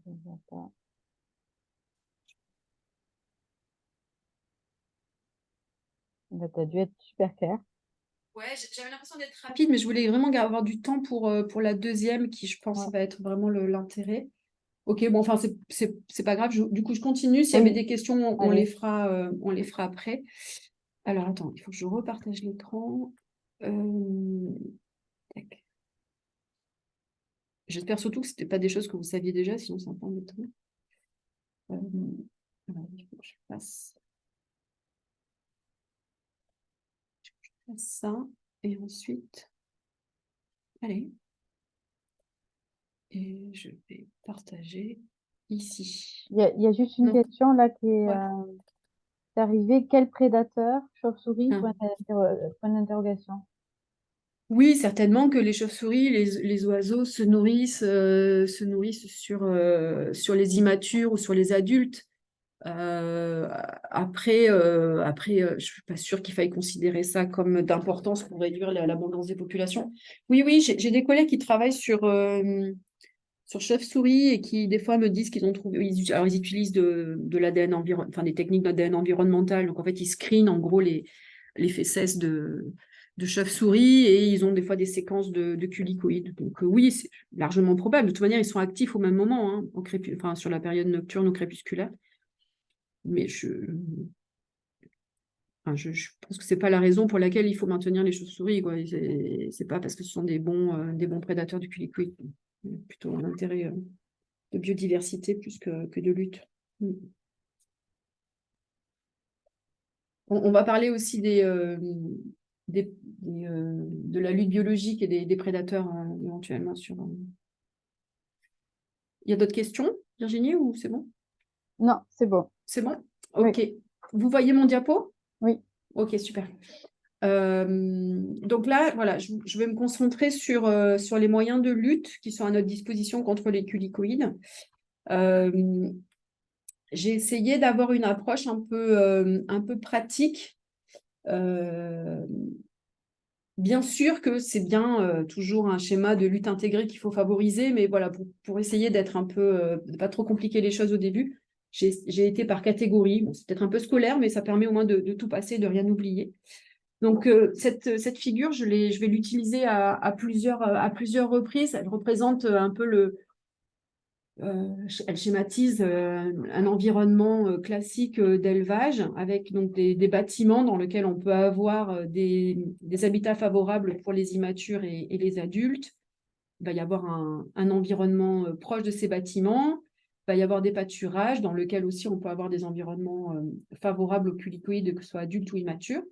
vois pas. Tu as dû être super clair. Ouais, j'avais l'impression d'être rapide, mais je voulais vraiment avoir du temps pour la deuxième, qui, je pense, Ouais. va être vraiment l'intérêt. OK, bon, enfin, c'est pas grave. Du coup, je continue. S'il y avait Oui. des questions, on Allez. les fera après. Alors, attends, il faut que je repartage l'écran. Tac. J'espère surtout que ce n'était pas des choses que vous saviez déjà, sinon c'est un peu embêtant. Alors, il faut que je fasse ça. Et ensuite, allez. Et je vais partager ici. Il y a juste une Donc, question là qui est ouais. arrivée. Quel prédateur? Chauve-souris? Ah. Point d'interrogation. Oui, certainement que les chauves-souris, les oiseaux se nourrissent sur les immatures ou sur les adultes. Après, je ne suis pas sûre qu'il faille considérer ça comme d'importance pour réduire l'abondance des populations. Oui, j'ai des collègues qui travaillent sur chauve-souris et qui, des fois, me disent qu'ils ont trouvé. Alors, ils utilisent de l'ADN enfin, des techniques d'ADN environnemental. Donc, en fait, ils screenent en gros les fesses de chauve-souris et ils ont des fois des séquences de culicoïdes. Donc, oui, c'est largement probable. De toute manière, ils sont actifs au même moment, hein, enfin, sur la période nocturne ou crépusculaire. Mais je pense que ce n'est pas la raison pour laquelle il faut maintenir les chauves-souris. Ce n'est pas parce que ce sont des bons prédateurs du culicoïde. Plutôt un intérêt de biodiversité plus que de lutte. On va parler aussi de la lutte biologique et des prédateurs éventuellement sur. Il y a d'autres questions, Virginie, ou c'est bon? Non, c'est bon. C'est bon? OK. Oui. Vous voyez mon diapo? Oui. OK, super. Donc là, voilà, je vais me concentrer sur les moyens de lutte qui sont à notre disposition contre les culicoïdes. J'ai essayé d'avoir une approche un peu pratique. Bien sûr que c'est bien toujours un schéma de lutte intégrée qu'il faut favoriser, mais voilà, pour essayer d'être de pas trop compliquer les choses au début, j'ai été par catégorie. Bon, c'est peut-être un peu scolaire, mais ça permet au moins de tout passer, de rien oublier. Donc, cette figure, je vais l'utiliser à plusieurs reprises. Elle représente un peu elle schématise un environnement classique d'élevage avec donc des bâtiments dans lesquels on peut avoir des habitats favorables pour les immatures et les adultes. Il va y avoir un environnement proche de ces bâtiments. Il va y avoir des pâturages dans lesquels aussi on peut avoir des environnements favorables aux culicoïdes, que ce soit adultes ou immatures.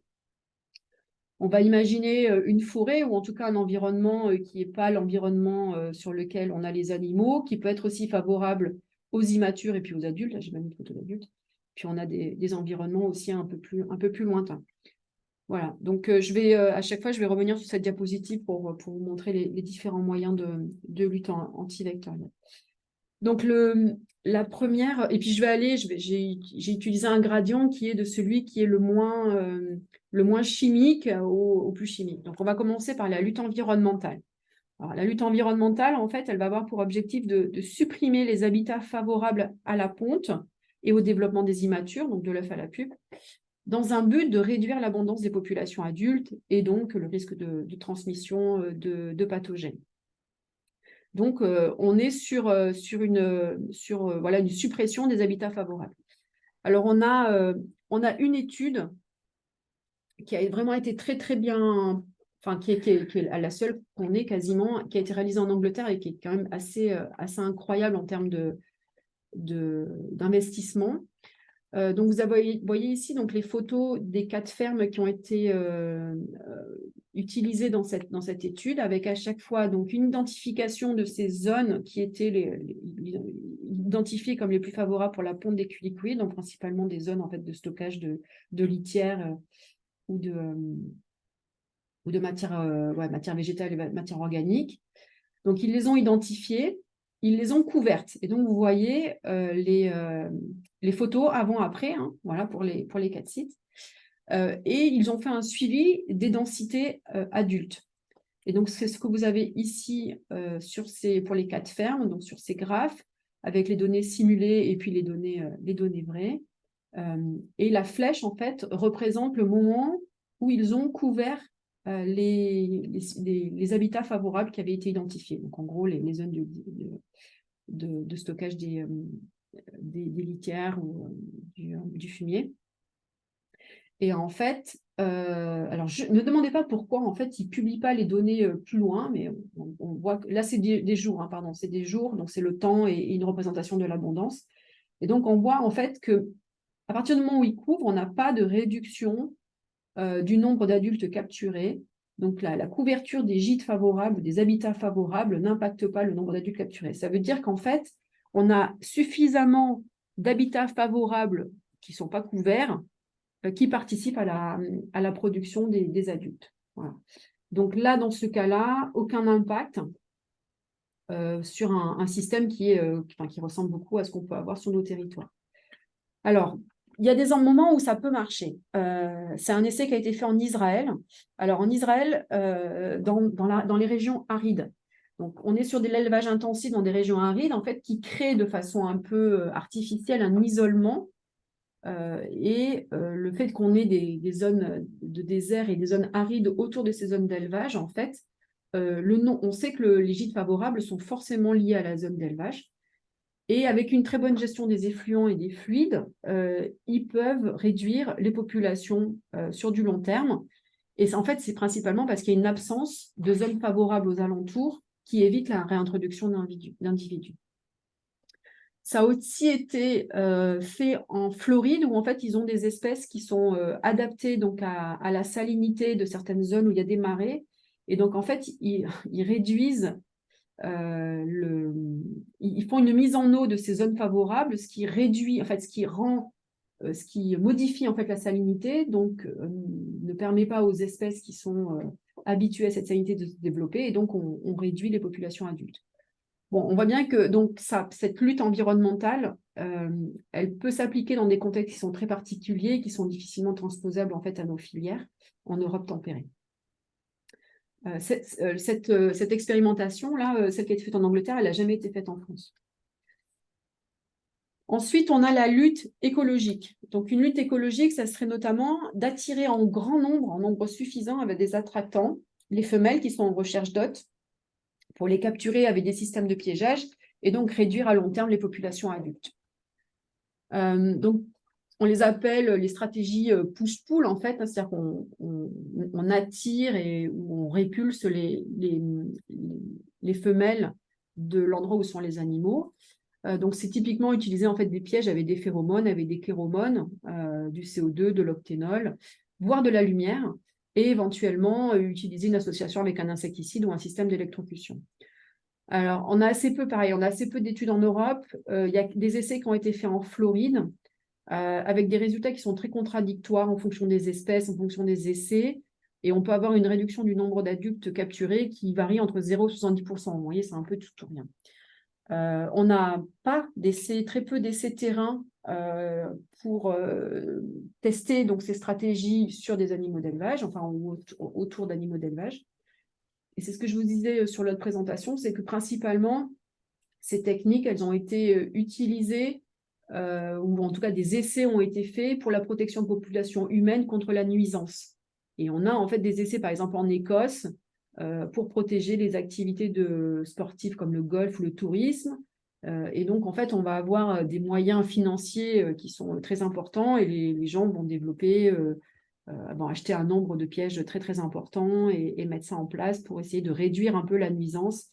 On va imaginer une forêt ou en tout cas un environnement qui n'est pas l'environnement sur lequel on a les animaux, qui peut être aussi favorable aux immatures et puis aux adultes. Là, j'ai même une photo d'adulte. Puis on a des environnements aussi un peu plus lointains. Voilà, donc à chaque fois, je vais revenir sur cette diapositive pour vous montrer les différents moyens de lutte anti-vectorielle. Donc, la première, et puis j'ai utilisé un gradient qui est de celui qui est le moins chimique au plus chimique. Donc, on va commencer par la lutte environnementale. Alors, la lutte environnementale, en fait, elle va avoir pour objectif de supprimer les habitats favorables à la ponte et au développement des immatures, donc de l'œuf à la pupe, dans un but de réduire l'abondance des populations adultes et donc le risque de transmission de pathogènes. Donc, on est sur voilà, une suppression des habitats favorables. Alors, on a une étude qui a vraiment été très, très bien, enfin, qui est la seule qu'on ait quasiment, qui a été réalisée en Angleterre et qui est quand même assez incroyable en termes d'investissement. Donc, vous voyez ici donc, les photos des 4 fermes qui ont été utilisées dans cette étude, avec à chaque fois donc, une identification de ces zones qui étaient identifiées comme les plus favorables pour la ponte des culicoïdes, donc principalement des zones en fait, de stockage de litière ou de matière végétale et matière organique. Donc, ils les ont identifiées, ils les ont couvertes. Et donc, vous voyez les photos avant-après, hein, voilà, pour les 4 sites. Et ils ont fait un suivi des densités adultes. Et donc, c'est ce que vous avez ici pour les 4 fermes, donc sur ces graphes, avec les données simulées et puis les données vraies. Et la flèche, en fait, représente le moment où ils ont couvert les habitats favorables qui avaient été identifiés. Donc, en gros, les zones de stockage des litières ou du fumier. Et en fait, alors ne me demandez pas pourquoi, en fait, ils ne publient pas les données plus loin, mais on voit que là, c'est des jours, hein, pardon, c'est des jours, donc c'est le temps et une représentation de l'abondance. Et donc, on voit en fait que à partir du moment où ils couvrent, on n'a pas de réduction du nombre d'adultes capturés. Donc, la couverture des gîtes favorables, des habitats favorables, n'impacte pas le nombre d'adultes capturés. Ça veut dire qu'en fait, on a suffisamment d'habitats favorables qui ne sont pas couverts, qui participent à la production des adultes. Voilà. Donc là, dans ce cas-là, aucun impact sur un système qui ressemble beaucoup à ce qu'on peut avoir sur nos territoires. Alors, il y a des moments où ça peut marcher. C'est un essai qui a été fait en Israël. Alors, en Israël, dans les régions arides. Donc, on est sur de l'élevage intensif dans des régions arides, en fait, qui créent de façon un peu artificielle un isolement. Le fait qu'on ait des zones de désert et des zones arides autour de ces zones d'élevage, en fait, on sait que les gîtes favorables sont forcément liés à la zone d'élevage. Et avec une très bonne gestion des effluents et des fluides, ils peuvent réduire les populations sur du long terme. Et en fait, c'est principalement parce qu'il y a une absence de zones favorables aux alentours qui évite la réintroduction d'individus. Ça a aussi été fait en Floride, où en fait, ils ont des espèces qui sont adaptées donc, à la salinité de certaines zones où il y a des marées. Et donc, en fait, ils réduisent ils font une mise en eau de ces zones favorables, ce qui réduit, en fait, ce qui modifie en fait la salinité, donc ne permet pas aux espèces qui sont habituées à cette salinité de se développer, et donc on réduit les populations adultes. Bon, on voit bien que donc cette lutte environnementale, elle peut s'appliquer dans des contextes qui sont très particuliers, qui sont difficilement transposables en fait à nos filières en Europe tempérée. Cette expérimentation-là, celle qui a été faite en Angleterre, elle n'a jamais été faite en France. Ensuite, on a la lutte écologique. Donc, une lutte écologique, ça serait notamment d'attirer en grand nombre, en nombre suffisant, avec des attractants, les femelles qui sont en recherche d'hôtes, pour les capturer avec des systèmes de piégeage et donc réduire à long terme les populations adultes. Donc, on les appelle les stratégies push-pull, en fait, hein, c'est-à-dire qu'on attire et on répulse les femelles de l'endroit où sont les animaux. Donc, c'est typiquement utiliser en fait, des pièges avec des phéromones, avec des chéromones, du CO2, de l'octénol, voire de la lumière, et éventuellement utiliser une association avec un insecticide ou un système d'électrocution. Alors, on a assez peu d'études en Europe. Il y a des essais qui ont été faits en Floride, avec des résultats qui sont très contradictoires en fonction des espèces, en fonction des essais. Et on peut avoir une réduction du nombre d'adultes capturés qui varie entre 0 et 70%. Vous voyez, c'est un peu tout ou rien. On n'a pas très peu d'essais terrain pour tester donc, ces stratégies sur des animaux d'élevage, enfin autour d'animaux d'élevage. Et c'est ce que je vous disais sur l'autre présentation, c'est que principalement, ces techniques, elles ont été utilisées, ou en tout cas des essais ont été faits pour la protection de populations humaines contre la nuisance. Et on a en fait des essais, par exemple en Écosse, pour protéger les activités sportives comme le golf ou le tourisme. Et donc, en fait, on va avoir des moyens financiers qui sont très importants et les gens vont développer, vont acheter un nombre de pièges très, très important et mettre ça en place pour essayer de réduire un peu la nuisance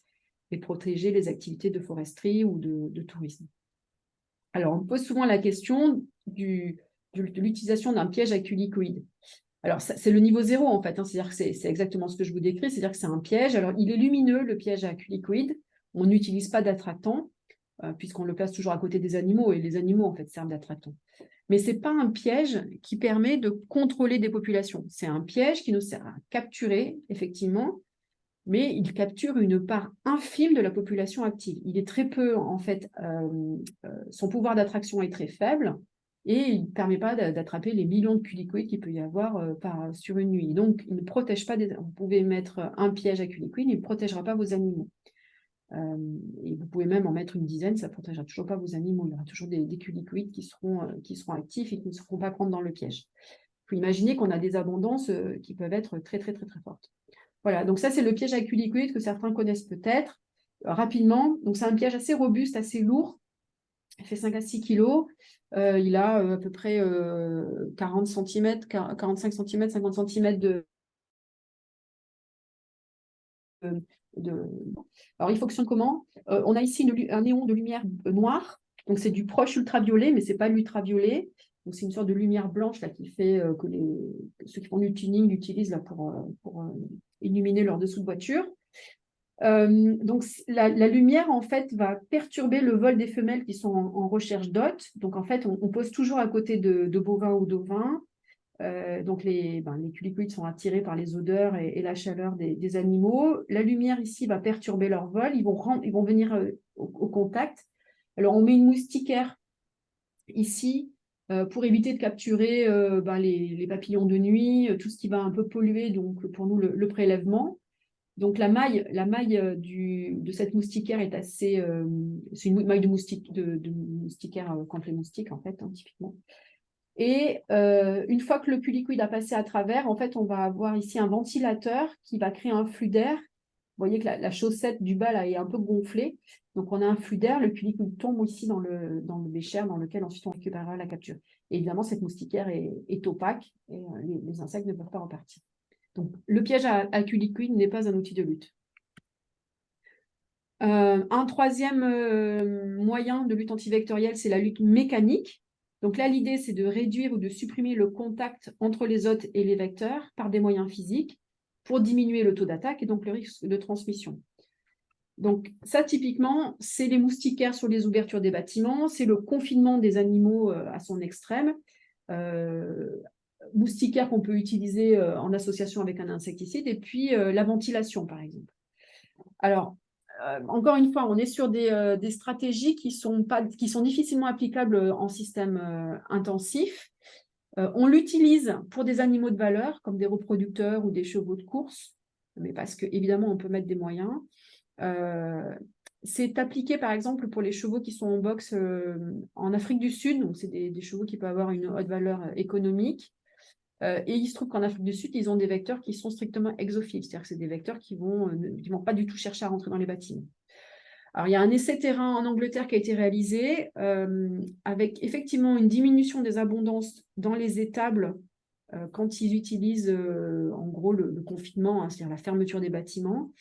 et protéger les activités de foresterie ou de tourisme. Alors, on pose souvent la question de l'utilisation d'un piège à culicoïde. Alors, c'est le niveau 0, en fait, hein, c'est-à-dire que c'est exactement ce que je vous décris, c'est-à-dire que c'est un piège. Alors, il est lumineux, le piège à culicoïde. On n'utilise pas d'attractant, puisqu'on le place toujours à côté des animaux, et les animaux, en fait, servent d'attractant. Mais ce n'est pas un piège qui permet de contrôler des populations. C'est un piège qui nous sert à capturer, effectivement, mais il capture une part infime de la population active. Il est très peu, en fait, son pouvoir d'attraction est très faible, et il ne permet pas d'attraper les millions de culicoïdes qu'il peut y avoir sur une nuit. Donc, il ne protège pas vous pouvez mettre un piège à culicoïdes, il ne protégera pas vos animaux. Et vous pouvez même en mettre une dizaine, ça ne protégera toujours pas vos animaux. Il y aura toujours des culicoïdes qui seront actifs et qui ne se feront pas prendre dans le piège. Il faut imaginer qu'on a des abondances qui peuvent être très, très, très, très fortes. Voilà, donc ça, c'est le piège à culicoïdes que certains connaissent peut-être. Rapidement, donc c'est un piège assez robuste, assez lourd. Il fait 5 à 6 kilos. Il a à peu près 40 cm, 45 cm, 50 cm Alors, il fonctionne comment? On a ici un néon de lumière noire. Donc, c'est du proche ultraviolet, mais ce n'est pas l'ultraviolet. Donc, c'est une sorte de lumière blanche là, qui fait que ceux qui font du tuning l'utilisent là, pour illuminer leur dessous de voiture. Donc, la lumière, en fait, va perturber le vol des femelles qui sont en recherche d'hôtes. Donc, en fait, on pose toujours à côté de bovins ou d'ovins. Donc, les culicoïdes sont attirés par les odeurs et la chaleur des animaux. La lumière ici va perturber leur vol. Ils vont venir au contact. Alors, on met une moustiquaire ici pour éviter de capturer les papillons de nuit, tout ce qui va un peu polluer, donc pour nous, le prélèvement. Donc, la maille de cette moustiquaire est assez... c'est une maille de moustiquaire contre les moustiques, en fait, hein, typiquement. Et une fois que le culicoïde a passé à travers, en fait, on va avoir ici un ventilateur qui va créer un flux d'air. Vous voyez que la chaussette du bas là, est un peu gonflée. Donc, on a un flux d'air. Le culicoïde tombe ici dans le bécher dans lequel ensuite on récupérera la capture. Et évidemment, cette moustiquaire est opaque et les insectes ne peuvent pas repartir. Donc, le piège à culicoïde n'est pas un outil de lutte. Un troisième moyen de lutte antivectorielle, c'est la lutte mécanique. Donc là, l'idée, c'est de réduire ou de supprimer le contact entre les hôtes et les vecteurs par des moyens physiques pour diminuer le taux d'attaque et donc le risque de transmission. Donc ça, typiquement, c'est les moustiquaires sur les ouvertures des bâtiments, c'est le confinement des animaux à son extrême, moustiquaires qu'on peut utiliser en association avec un insecticide, et puis la ventilation, par exemple. Alors, encore une fois, on est sur des stratégies qui sont difficilement applicables en système intensif. On l'utilise pour des animaux de valeur, comme des reproducteurs ou des chevaux de course, mais parce qu'évidemment, on peut mettre des moyens. C'est appliqué, par exemple, pour les chevaux qui sont en boxe en Afrique du Sud. Donc, c'est des chevaux qui peuvent avoir une haute valeur économique. Et il se trouve qu'en Afrique du Sud, ils ont des vecteurs qui sont strictement exophiles, c'est-à-dire que c'est des vecteurs qui ne vont pas du tout chercher à rentrer dans les bâtiments. Alors, il y a un essai terrain en Angleterre qui a été réalisé avec effectivement une diminution des abondances dans les étables quand ils utilisent en gros le confinement, hein, c'est-à-dire la fermeture des bâtiments.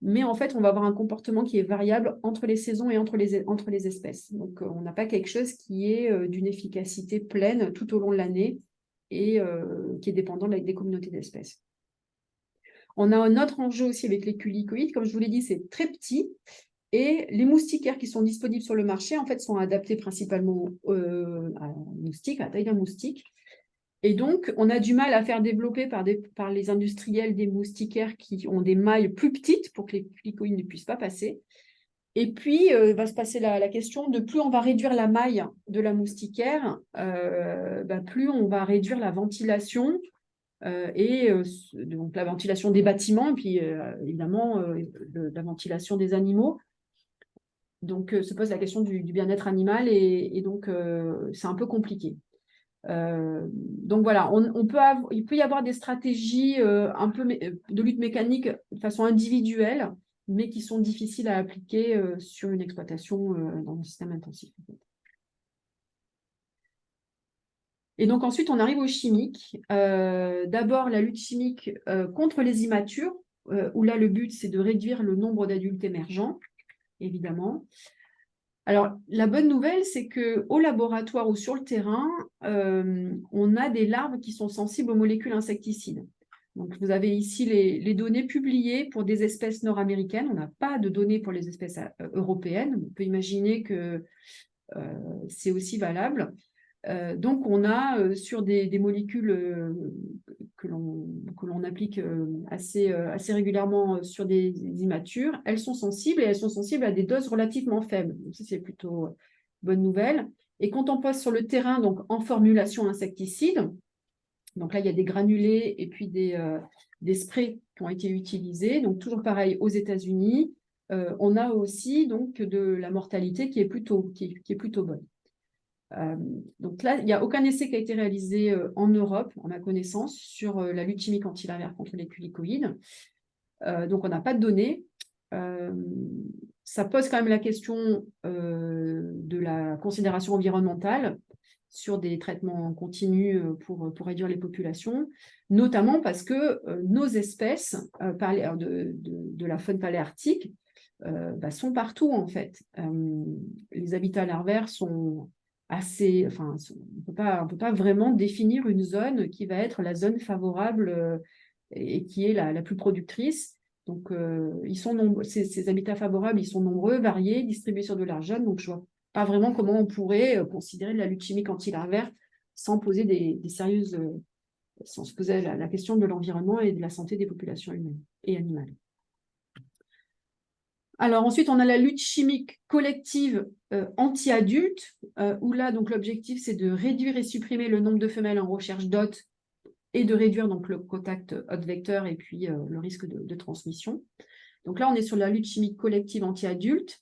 Mais en fait, on va avoir un comportement qui est variable entre les saisons et entre les espèces. Donc, on n'a pas quelque chose qui est d'une efficacité pleine tout au long de l'année et qui est dépendant des communautés d'espèces. On a un autre enjeu aussi avec les culicoïdes. Comme je vous l'ai dit, c'est très petit. Et les moustiquaires qui sont disponibles sur le marché, en fait, sont adaptés principalement à la taille d'un moustique. Et donc, on a du mal à faire développer par les industriels des moustiquaires qui ont des mailles plus petites pour que les culicoïdes ne puissent pas passer. Et puis, va se passer la question de plus on va réduire la maille de la moustiquaire, plus on va réduire la ventilation donc la ventilation des bâtiments et puis évidemment la ventilation des animaux. Donc, se pose la question du bien-être animal et donc c'est un peu compliqué. Donc voilà, il peut y avoir des stratégies un peu de lutte mécanique de façon individuelle, mais qui sont difficiles à appliquer sur une exploitation dans un système intensif. Et donc ensuite, on arrive aux chimiques. D'abord, la lutte chimique contre les immatures, où là, le but, c'est de réduire le nombre d'adultes émergents, évidemment. Alors, la bonne nouvelle, c'est qu'au laboratoire ou sur le terrain, on a des larves qui sont sensibles aux molécules insecticides. Donc, vous avez ici les données publiées pour des espèces nord-américaines. On n'a pas de données pour les espèces européennes. On peut imaginer que c'est aussi valable. Donc, on a sur des molécules que l'on applique assez régulièrement sur des immatures, elles sont sensibles et elles sont sensibles à des doses relativement faibles. Donc, ça, c'est plutôt bonne nouvelle. Et quand on passe sur le terrain, donc en formulation insecticide, donc là, il y a des granulés et puis des sprays qui ont été utilisés. Donc, toujours pareil, aux États-Unis, on a aussi donc de la mortalité qui est plutôt bonne. Donc là, il n'y a aucun essai qui a été réalisé en Europe, à ma connaissance, sur la lutte chimique antilarvaire contre les culicoïdes. Donc, on n'a pas de données. Ça pose quand même la question de la considération environnementale sur des traitements continus pour réduire les populations, notamment parce que nos espèces de la faune paléarctique sont partout, en fait. Les habitats larvaires sont on ne peut pas vraiment définir une zone qui va être la zone favorable et qui est la plus productrice. Donc, ces habitats favorables, ils sont nombreux, variés, distribués sur de larges zones. Donc, je ne vois pas vraiment comment on pourrait considérer de la lutte chimique anti-larvaire sans poser sans se poser la question de l'environnement et de la santé des populations humaines et animales. Alors ensuite, on a la lutte chimique collective anti-adultes, où là, donc l'objectif, c'est de réduire et supprimer le nombre de femelles en recherche d'hôtes et de réduire donc le contact hôte-vecteur et puis le risque de transmission. Donc là, on est sur la lutte chimique collective anti-adultes.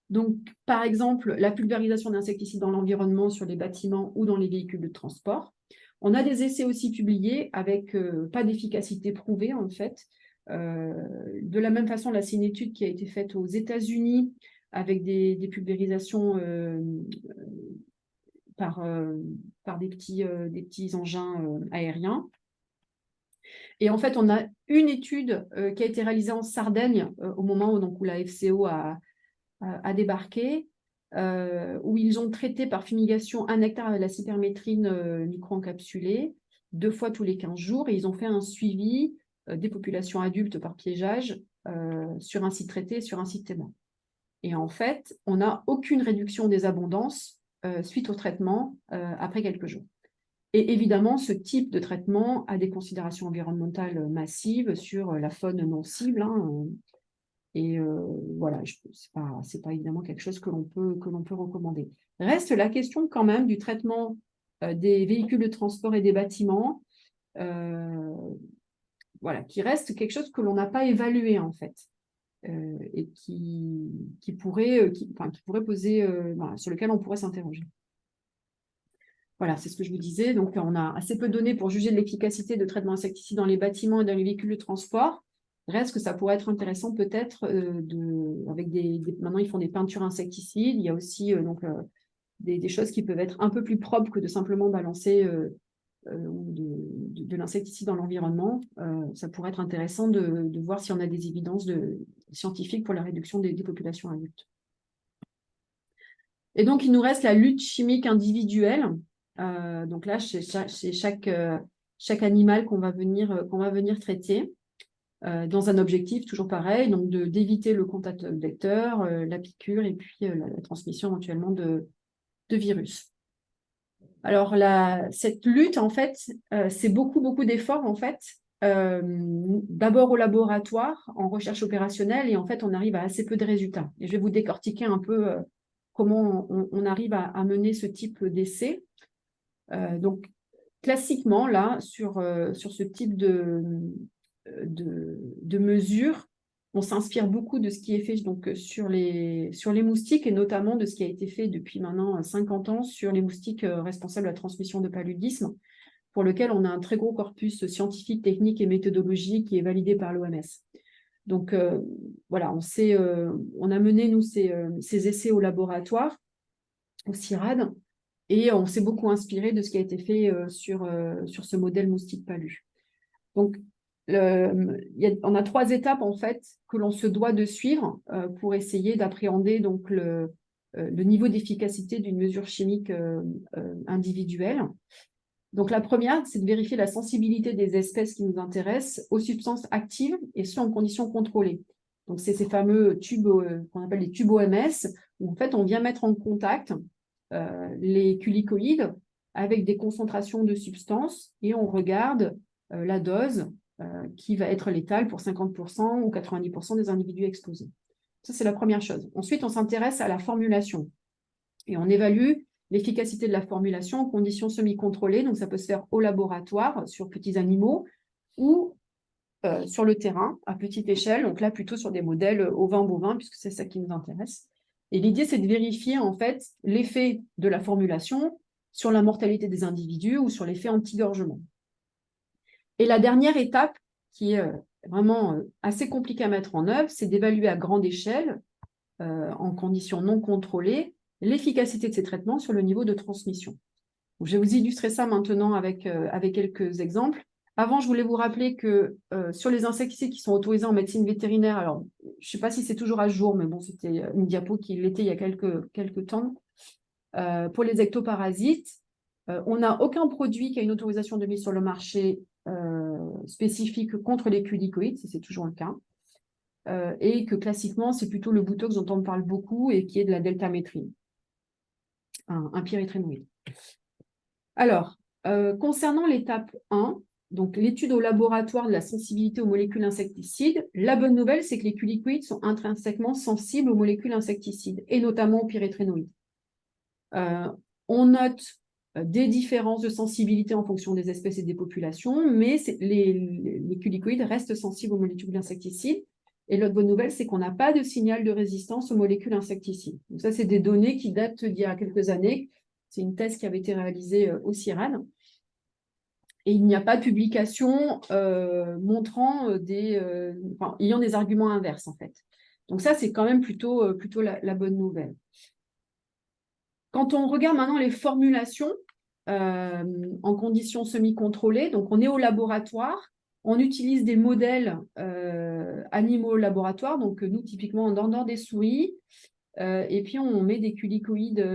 Donc, par exemple, la pulvérisation d'insecticides dans l'environnement sur les bâtiments ou dans les véhicules de transport. On a des essais aussi publiés avec pas d'efficacité prouvée, en fait. De la même façon, là, c'est une étude qui a été faite aux États-Unis avec des pulvérisations par des petits engins aériens. Et en fait, on a une étude qui a été réalisée en Sardaigne au moment où la FCO a débarqué, où ils ont traité par fumigation 1 hectare avec la cypermétrine micro-encapsulée 2 fois tous les 15 jours, et ils ont fait un suivi des populations adultes par piégeage sur un site traité et sur un site témoin. Et en fait, on n'a aucune réduction des abondances suite au traitement après quelques jours. Et évidemment, ce type de traitement a des considérations environnementales massives sur la faune non cible. Et voilà, c'est pas évidemment quelque chose que l'on peut recommander. Reste la question quand même du traitement des véhicules de transport et des bâtiments, qui reste quelque chose que l'on n'a pas évalué en fait, et qui pourrait poser, sur lequel on pourrait s'interroger. Voilà, c'est ce que je vous disais. Donc, on a assez peu de données pour juger de l'efficacité de traitements insecticides dans les bâtiments et dans les véhicules de transport. Reste que ça pourrait être intéressant peut-être maintenant, ils font des peintures insecticides. Il y a aussi des choses qui peuvent être un peu plus propres que de simplement balancer de l'insecticide dans l'environnement. Ça pourrait être intéressant de voir si on a des évidences scientifiques pour la réduction des populations adultes. Et donc, il nous reste la lutte chimique individuelle. Donc là, c'est chaque animal qu'on va venir traiter dans un objectif toujours pareil, donc d'éviter le contact vecteur, la piqûre et puis la transmission éventuellement de virus. Alors cette lutte, en fait, c'est beaucoup d'efforts en fait d'abord au laboratoire, en recherche opérationnelle, et en fait, on arrive à assez peu de résultats. Et je vais vous décortiquer un peu comment on arrive à mener ce type d'essai. Donc, classiquement, là, sur ce type de mesures, on s'inspire beaucoup de ce qui est fait donc, sur les moustiques, et notamment de ce qui a été fait depuis maintenant 50 ans sur les moustiques responsables de la transmission de paludisme, pour lequel on a un très gros corpus scientifique, technique et méthodologique qui est validé par l'OMS. Donc, voilà, on a mené, nous, ces essais au laboratoire, au CIRAD, et on s'est beaucoup inspiré de ce qui a été fait sur ce modèle moustique palu. Donc, on a 3 étapes, en fait, que l'on se doit de suivre pour essayer d'appréhender donc le niveau d'efficacité d'une mesure chimique individuelle. Donc, la première, c'est de vérifier la sensibilité des espèces qui nous intéressent aux substances actives et ce en conditions contrôlées. Donc, c'est ces fameux tubes qu'on appelle les tubes OMS, où en fait, on vient mettre en contact les culicoïdes avec des concentrations de substances et on regarde la dose qui va être létale pour 50% ou 90% des individus exposés. Ça, c'est la première chose. Ensuite, on s'intéresse à la formulation et on évalue l'efficacité de la formulation en conditions semi-contrôlées. Donc, ça peut se faire au laboratoire sur petits animaux ou sur le terrain à petite échelle. Donc là, plutôt sur des modèles ovins-bovins, puisque c'est ça qui nous intéresse. Et l'idée, c'est de vérifier en fait l'effet de la formulation sur la mortalité des individus ou sur l'effet anti-gorgement. Et la dernière étape, qui est vraiment assez compliquée à mettre en œuvre, c'est d'évaluer à grande échelle, en conditions non contrôlées, l'efficacité de ces traitements sur le niveau de transmission. Donc, je vais vous illustrer ça maintenant avec quelques exemples. Avant, je voulais vous rappeler que sur les insecticides qui sont autorisés en médecine vétérinaire, alors je ne sais pas si c'est toujours à jour, mais bon, c'était une diapo qui l'était il y a quelques temps. Pour les ectoparasites, on n'a aucun produit qui a une autorisation de mise sur le marché spécifique contre les culicoïdes, c'est toujours le cas. Et que classiquement, c'est plutôt le Boutox dont on parle beaucoup et qui est de la deltamétrine, un pyréthrinoïde. Alors, concernant l'étape 1, donc l'étude au laboratoire de la sensibilité aux molécules insecticides, la bonne nouvelle, c'est que les culicoïdes sont intrinsèquement sensibles aux molécules insecticides, et notamment aux pyréthrinoïdes. On note des différences de sensibilité en fonction des espèces et des populations, mais les culicoïdes restent sensibles aux molécules insecticides. Et l'autre bonne nouvelle, c'est qu'on n'a pas de signal de résistance aux molécules insecticides. Donc ça, c'est des données qui datent d'il y a quelques années. C'est une thèse qui avait été réalisée au CIRAD. Et il n'y a pas de publication montrant ayant des arguments inverses, en fait. Donc ça, c'est quand même plutôt la bonne nouvelle. Quand on regarde maintenant les formulations en conditions semi-contrôlées, donc on est au laboratoire, on utilise des modèles animaux au laboratoire, donc nous, typiquement, on endort des souris, et puis on met des culicoïdes,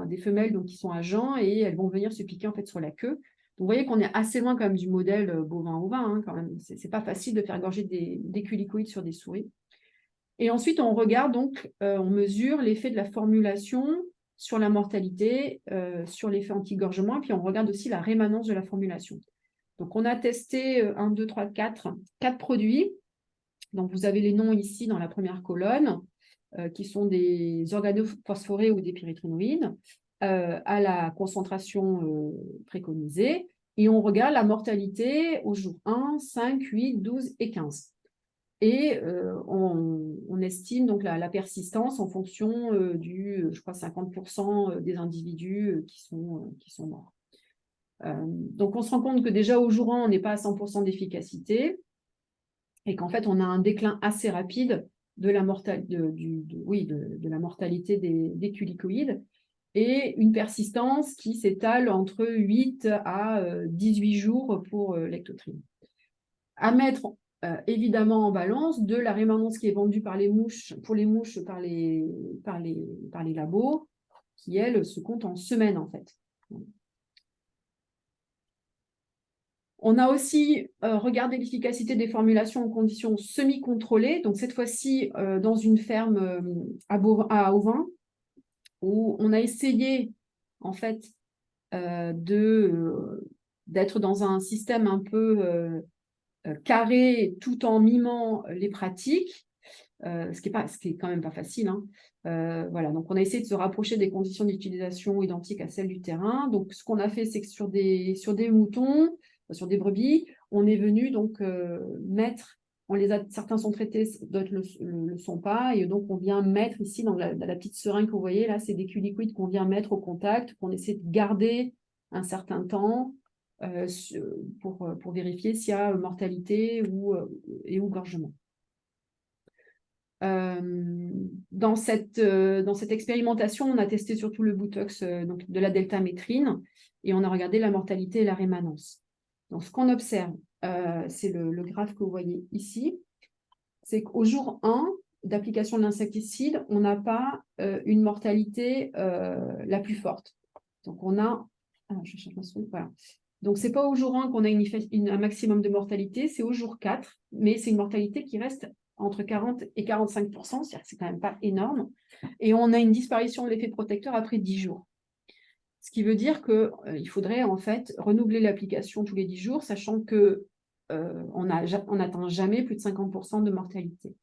des femelles donc, qui sont à jeun, et elles vont venir se piquer en fait sur la queue. Donc, vous voyez qu'on est assez loin quand même du modèle bovin-ovin, hein, quand même. C'est pas facile de faire gorger des culicoïdes sur des souris. Et ensuite, on regarde donc, on mesure l'effet de la formulation sur la mortalité, sur l'effet anti-gorgement, et puis on regarde aussi la rémanence de la formulation. Donc, on a testé 1, 2, 3, 4 produits. Donc, vous avez les noms ici dans la première colonne, qui sont des organophosphorés ou des pyréthrinoïdes, à la concentration préconisée. Et on regarde la mortalité au jour 1, 5, 8, 12 et 15. Et on estime donc la persistance en fonction je crois, 50% des individus qui sont morts. Donc, on se rend compte que déjà au jour 1, on n'est pas à 100% d'efficacité et qu'en fait, on a un déclin assez rapide de la mortalité des culicoïdes et une persistance qui s'étale entre 8 à 18 jours pour l'ectotrine. À mettre évidemment en balance de la rémanence qui est vendue par les mouches, par les labos, qui, elle, se compte en semaines, en fait. On a aussi regardé l'efficacité des formulations en conditions semi-contrôlées, donc cette fois-ci dans une ferme à ovins, où on a essayé, en fait, d'être dans un système un peu carré tout en mimant les pratiques, ce qui est quand même pas facile, hein. Voilà, donc on a essayé de se rapprocher des conditions d'utilisation identiques à celles du terrain. Donc ce qu'on a fait, c'est que sur des moutons, sur des brebis, on est venu donc mettre, certains sont traités, d'autres le sont pas, et donc on vient mettre ici dans la petite seringue que vous voyez là, c'est des culs liquides qu'on vient mettre au contact, qu'on essaie de garder un certain temps pour vérifier s'il y a mortalité et ou gorgement. Dans cette expérimentation, on a testé surtout le Botox donc de la deltamétrine et on a regardé la mortalité et la rémanence. Donc, ce qu'on observe, c'est le graphe que vous voyez ici, c'est qu'au jour 1 d'application de l'insecticide, on n'a pas une mortalité la plus forte. Donc, on a... je cherche ma souris, voilà. Donc, ce n'est pas au jour 1 qu'on a un maximum de mortalité, c'est au jour 4, mais c'est une mortalité qui reste entre 40 et 45%, c'est-à-dire que c'est quand même pas énorme. Et on a une disparition de l'effet protecteur après 10 jours. Ce qui veut dire qu'il faudrait en fait renouveler l'application tous les 10 jours, sachant qu'on n'atteint jamais plus de 50% de mortalité.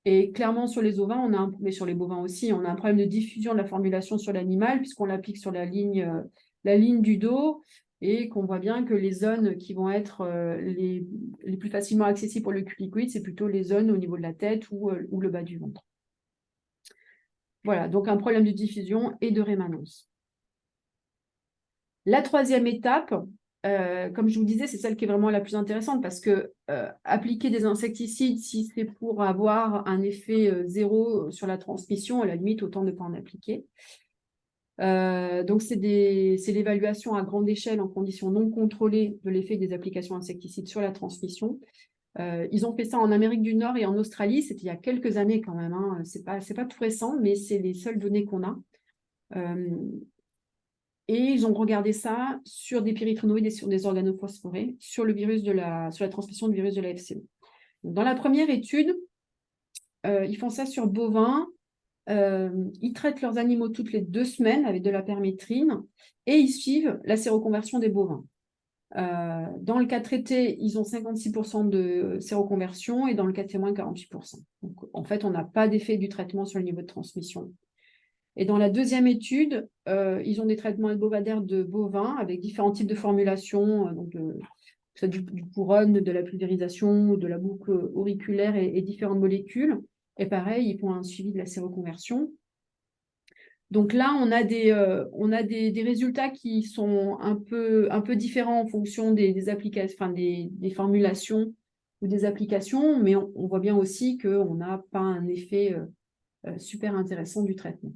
Et clairement, sur les ovins, mais sur les bovins aussi, on a un problème de diffusion de la formulation sur l'animal, puisqu'on l'applique sur la ligne du dos, et qu'on voit bien que les zones qui vont être les plus facilement accessibles pour le cul liquide, c'est plutôt les zones au niveau de la tête ou le bas du ventre. Voilà, donc un problème de diffusion et de rémanence. La troisième étape, comme je vous disais, c'est celle qui est vraiment la plus intéressante parce que appliquer des insecticides, si c'est pour avoir un effet zéro sur la transmission, à la limite, autant ne pas en appliquer. Donc, c'est l'évaluation à grande échelle en conditions non contrôlées de l'effet des applications insecticides sur la transmission. Ils ont fait ça en Amérique du Nord et en Australie, c'était il y a quelques années quand même, hein. C'est pas tout récent, mais c'est les seules données qu'on a. Et ils ont regardé ça sur des pyréthrinoïdes et sur des organophosphorés, sur la transmission du virus de la FCO. Dans la première étude, ils font ça sur bovins. Ils traitent leurs animaux toutes les 2 semaines avec de la permétrine et ils suivent la séroconversion des bovins. Dans le cas traité, ils ont 56% de séroconversion et dans le cas témoin, 48%. Donc, en fait, on n'a pas d'effet du traitement sur le niveau de transmission. Et dans la deuxième étude, ils ont des traitements hebdomadaires de bovins avec différents types de formulations, donc du couronne, de la pulvérisation, de la boucle auriculaire et différentes molécules. Et pareil, ils font un suivi de la séroconversion. Donc là, on a des résultats qui sont un peu différents en fonction des applications, enfin des formulations ou des applications, mais on voit bien aussi qu'on n'a pas un effet super intéressant du traitement.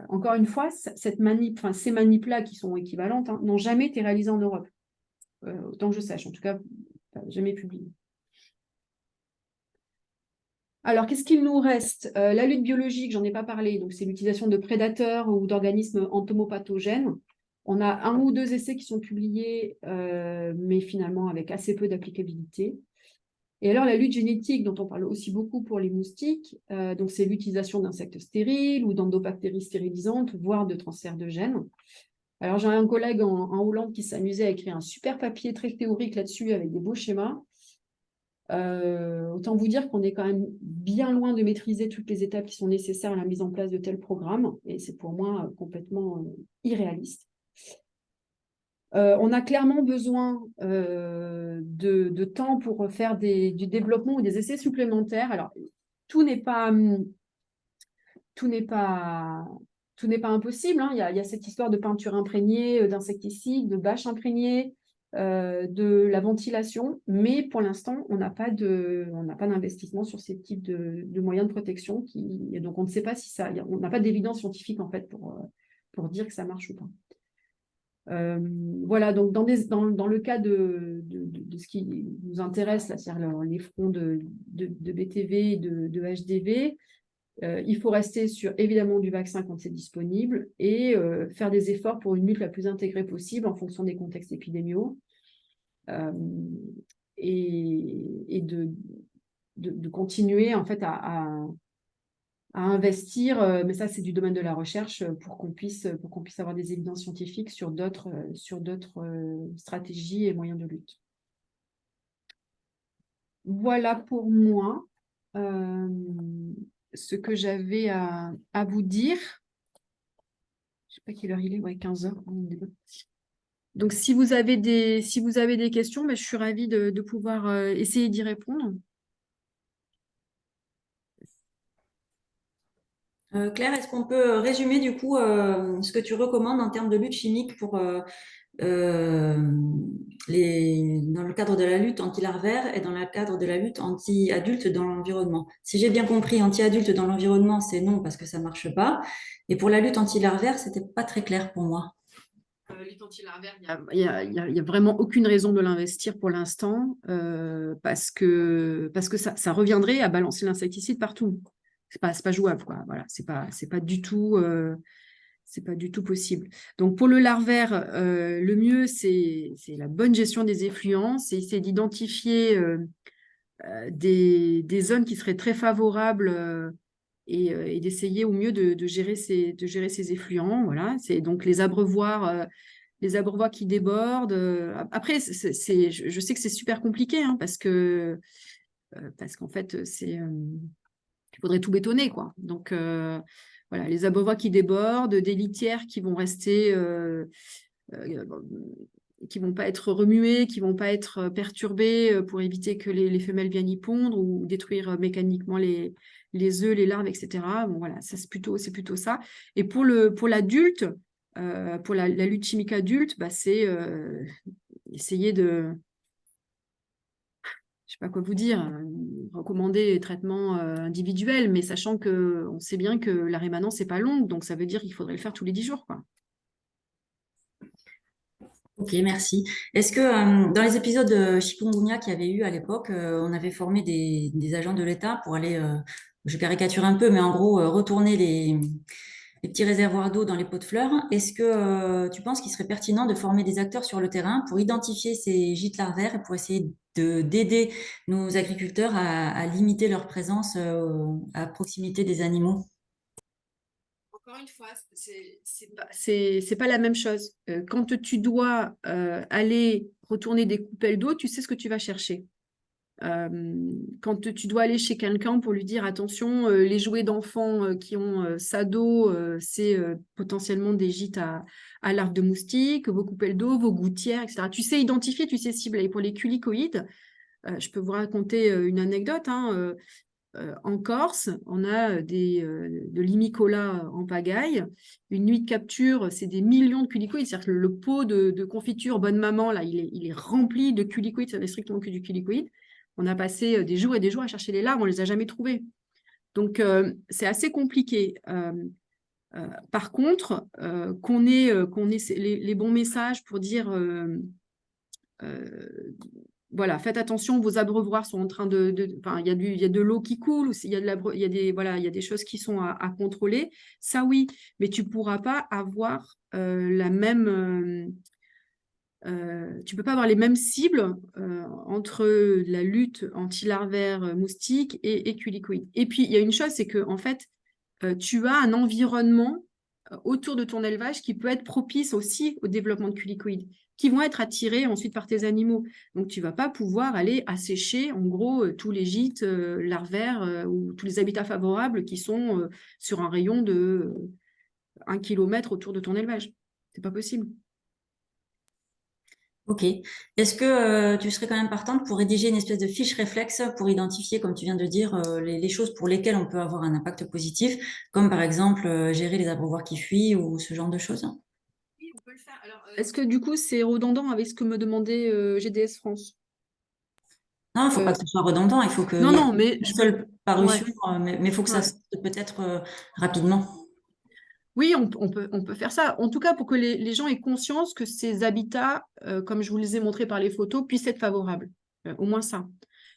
Encore une fois, ces manips-là qui sont équivalentes hein, n'ont jamais été réalisées en Europe, autant que je sache, en tout cas, jamais publiées. Alors, qu'est-ce qu'il nous reste? La lutte biologique, j'en ai pas parlé, donc c'est l'utilisation de prédateurs ou d'organismes entomopathogènes. On a 1 ou 2 essais qui sont publiés, mais finalement avec assez peu d'applicabilité. Et alors, la lutte génétique, dont on parle aussi beaucoup pour les moustiques, donc c'est l'utilisation d'insectes stériles ou d'endobactéries stérilisantes, voire de transfert de gènes. Alors, j'ai un collègue en Hollande qui s'amusait à écrire un super papier très théorique là-dessus avec des beaux schémas. Autant vous dire qu'on est quand même bien loin de maîtriser toutes les étapes qui sont nécessaires à la mise en place de tels programmes, et c'est pour moi complètement irréaliste. On a clairement besoin de temps pour faire du développement ou des essais supplémentaires. Alors, tout n'est pas impossible, hein. Il y a cette histoire de peinture imprégnée, d'insecticides, de bâches imprégnées, de la ventilation, mais pour l'instant, on n'a pas d'investissement sur ces types de moyens de protection. Et donc, on ne sait pas si on n'a pas d'évidence scientifique en fait pour dire que ça marche ou pas. Voilà, donc dans le cas de ce qui nous intéresse, c'est-à-dire les fronts de BTV et de HDV, il faut rester sur évidemment du vaccin quand c'est disponible et faire des efforts pour une lutte la plus intégrée possible en fonction des contextes épidémiaux et de continuer en fait à investir, mais ça c'est du domaine de la recherche pour qu'on puisse avoir des évidences scientifiques sur d'autres stratégies et moyens de lutte. voilà pour moi ce que j'avais à vous dire. Je sais pas quelle heure il est, ouais, 15 heures. Donc, si vous avez des questions, je suis ravie de pouvoir essayer d'y répondre. Claire, est-ce qu'on peut résumer du coup ce que tu recommandes en termes de lutte chimique pour euh, dans le cadre de la lutte anti-larvaire et dans le cadre de la lutte anti-adulte dans l'environnement? Si j'ai bien compris, anti-adulte dans l'environnement, c'est non parce que ça marche pas. Et pour la lutte anti-larvaire, c'était pas très clair pour moi. Lutte anti-larvaire, il y a vraiment aucune raison de l'investir pour l'instant parce que ça reviendrait à balancer l'insecticide partout. C'est pas jouable, quoi. Voilà, c'est pas du tout possible. Donc pour le larvaire, le mieux c'est la bonne gestion des effluents, c'est d'identifier des zones qui seraient très favorables et d'essayer au mieux de gérer ces effluents. Voilà, c'est donc les abreuvoirs qui débordent. Après, je sais que c'est super compliqué hein, parce qu'en fait, il faudrait tout bétonner, quoi. Donc, voilà, les abreuvoirs qui débordent, des litières qui vont rester, euh, qui vont pas être remuées, qui vont pas être perturbées pour éviter que les femelles viennent y pondre ou détruire mécaniquement les œufs, les larves, etc. Bon, voilà, ça, c'est plutôt ça. Et pour l'adulte, pour la lutte chimique adulte, c'est essayer de, je sais pas quoi vous dire, recommander des traitements individuels, mais sachant que on sait bien que la rémanence n'est pas longue, donc ça veut dire qu'il faudrait le faire tous les 10 jours, quoi. Ok, merci. Est-ce que dans les épisodes de chikungunya qu'il y avait eu à l'époque, on avait formé des agents de l'État pour aller, je caricature un peu, mais en gros, retourner les petits réservoirs d'eau dans les pots de fleurs. Est-ce que tu penses qu'il serait pertinent de former des acteurs sur le terrain pour identifier ces gîtes larvaires et pour essayer d'aider nos agriculteurs à limiter leur présence à proximité des animaux? Encore une fois, c'est pas la même chose. Quand tu dois aller retourner des coupelles d'eau, tu sais ce que tu vas chercher. Quand tu dois aller chez quelqu'un pour lui dire attention, les jouets d'enfants qui ont ça d'eau, c'est potentiellement des gîtes à larves de moustiques, vos coupelles d'eau, vos gouttières, etc. Tu sais identifier, tu sais cibler. Et pour les culicoïdes, je peux vous raconter une anecdote. Hein, en Corse, on a de l'imicola en pagaille. Une nuit de capture, c'est des millions de culicoïdes. C'est-à-dire que le pot de confiture Bonne Maman, là, il est rempli de culicoïdes. Ça n'est strictement que du culicoïde. On a passé des jours et des jours à chercher les larves, on ne les a jamais trouvées. Donc, c'est assez compliqué. Par contre, qu'on ait les bons messages pour dire voilà, faites attention, vos abreuvoirs sont en train enfin, il y a de l'eau qui coule, il y a il y a des choses qui sont à contrôler. Ça, oui, mais tu pourras pas avoir la même, tu peux pas avoir les mêmes cibles entre la lutte anti-larvaire moustique et culicoïde. Et puis, il y a une chose, c'est que en fait, tu as un environnement autour de ton élevage qui peut être propice aussi au développement de culicoïdes, qui vont être attirés ensuite par tes animaux. Donc, tu vas pas pouvoir aller assécher, en gros, tous les gîtes larvaires ou tous les habitats favorables qui sont sur un rayon de 1 kilomètre autour de ton élevage. C'est pas possible. Ok. Est-ce que tu serais quand même partante pour rédiger une espèce de fiche réflexe pour identifier, comme tu viens de dire, les choses pour lesquelles on peut avoir un impact positif, comme par exemple gérer les abreuvoirs qui fuient ou ce genre de choses? Oui, on peut le faire. Alors, est-ce que du coup, c'est redondant avec ce que me demandait GDS France? Non, il ne faut pas que ce soit redondant, il faut qu'il Non, y ait non, mais une seule parution, ouais, mais il faut que ça ouais. sorte peut-être rapidement. Oui, on peut faire ça. En tout cas, pour que les gens aient conscience que ces habitats, comme je vous les ai montrés par les photos, puissent être favorables. Au moins ça.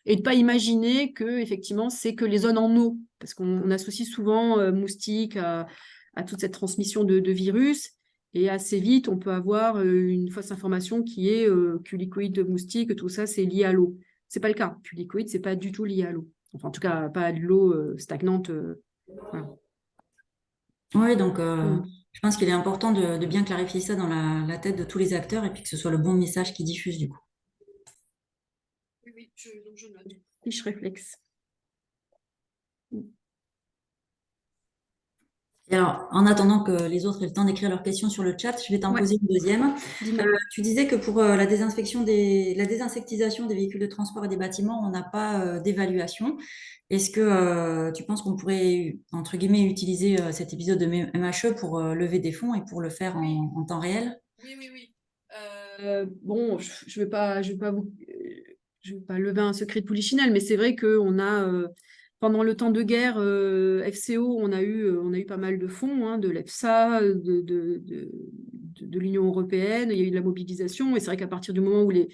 Et de ne pas imaginer que, effectivement, c'est que les zones en eau, parce qu'on associe souvent moustiques à toute cette transmission de virus. Et assez vite, on peut avoir une fausse information qui est culicoïde de moustique, tout ça, c'est lié à l'eau. C'est pas le cas. Culicoïde, c'est pas du tout lié à l'eau. Enfin, en tout cas, pas à de l'eau stagnante. Voilà. Oui, donc Mm. je pense qu'il est important de bien clarifier ça dans la tête de tous les acteurs et puis que ce soit le bon message qui diffuse du coup. Oui, oui, donc je note. fiche réflexe. Et alors, en attendant que les autres aient le temps d'écrire leurs questions sur le chat, je vais t'en poser une deuxième. Dis-moi. Tu disais que pour la désinsectisation des véhicules de transport et des bâtiments, on n'a pas d'évaluation. Est-ce que tu penses qu'on pourrait, entre guillemets, utiliser cet épisode de MHE pour lever des fonds et pour le faire en temps réel? Oui. Bon, je vais pas lever un secret de polichinelle, mais c'est vrai qu'on a, pendant le temps de guerre, FCO, on a eu pas mal de fonds, hein, de l'EFSA, de l'Union européenne, il y a eu de la mobilisation, et c'est vrai qu'à partir du moment où les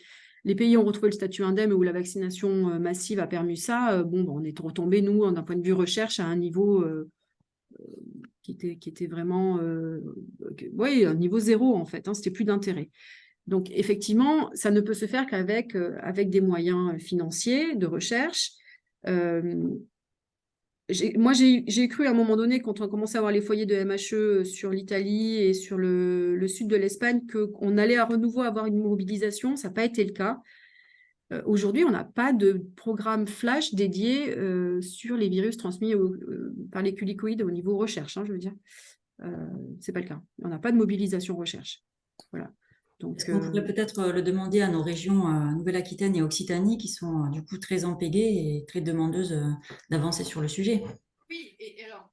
pays ont retrouvé le statut indemne, où la vaccination massive a permis ça, on est retombé, nous, d'un point de vue recherche, à un niveau qui était vraiment un niveau zéro, en fait, hein, c'était plus d'intérêt. Donc, effectivement, ça ne peut se faire qu'avec avec des moyens financiers, de recherche. Moi, j'ai cru à un moment donné, quand on a commencé à avoir les foyers de MHE sur l'Italie et sur le sud de l'Espagne, qu'on allait à renouveau avoir une mobilisation. Ça n'a pas été le cas. Aujourd'hui, on n'a pas de programme flash dédié sur les virus transmis par les culicoïdes au niveau recherche, hein, je veux dire. C'est pas le cas. On n'a pas de mobilisation recherche. Voilà. Donc, Est-ce qu'on pourrait peut-être le demander à nos régions Nouvelle-Aquitaine et Occitanie, qui sont du coup très empéguées et très demandeuses d'avancer sur le sujet? Oui, et alors,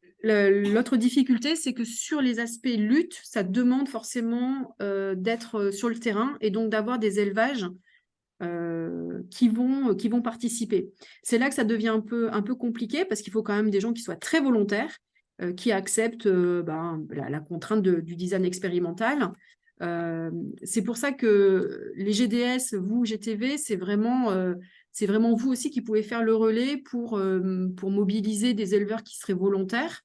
l'autre difficulté, c'est que sur les aspects lutte, ça demande forcément d'être sur le terrain et donc d'avoir des élevages qui vont participer. C'est là que ça devient un peu compliqué parce qu'il faut quand même des gens qui soient très volontaires, qui acceptent la contrainte du design expérimental. C'est pour ça que les GDS, vous, GTV, c'est vraiment vous aussi qui pouvez faire le relais pour mobiliser des éleveurs qui seraient volontaires.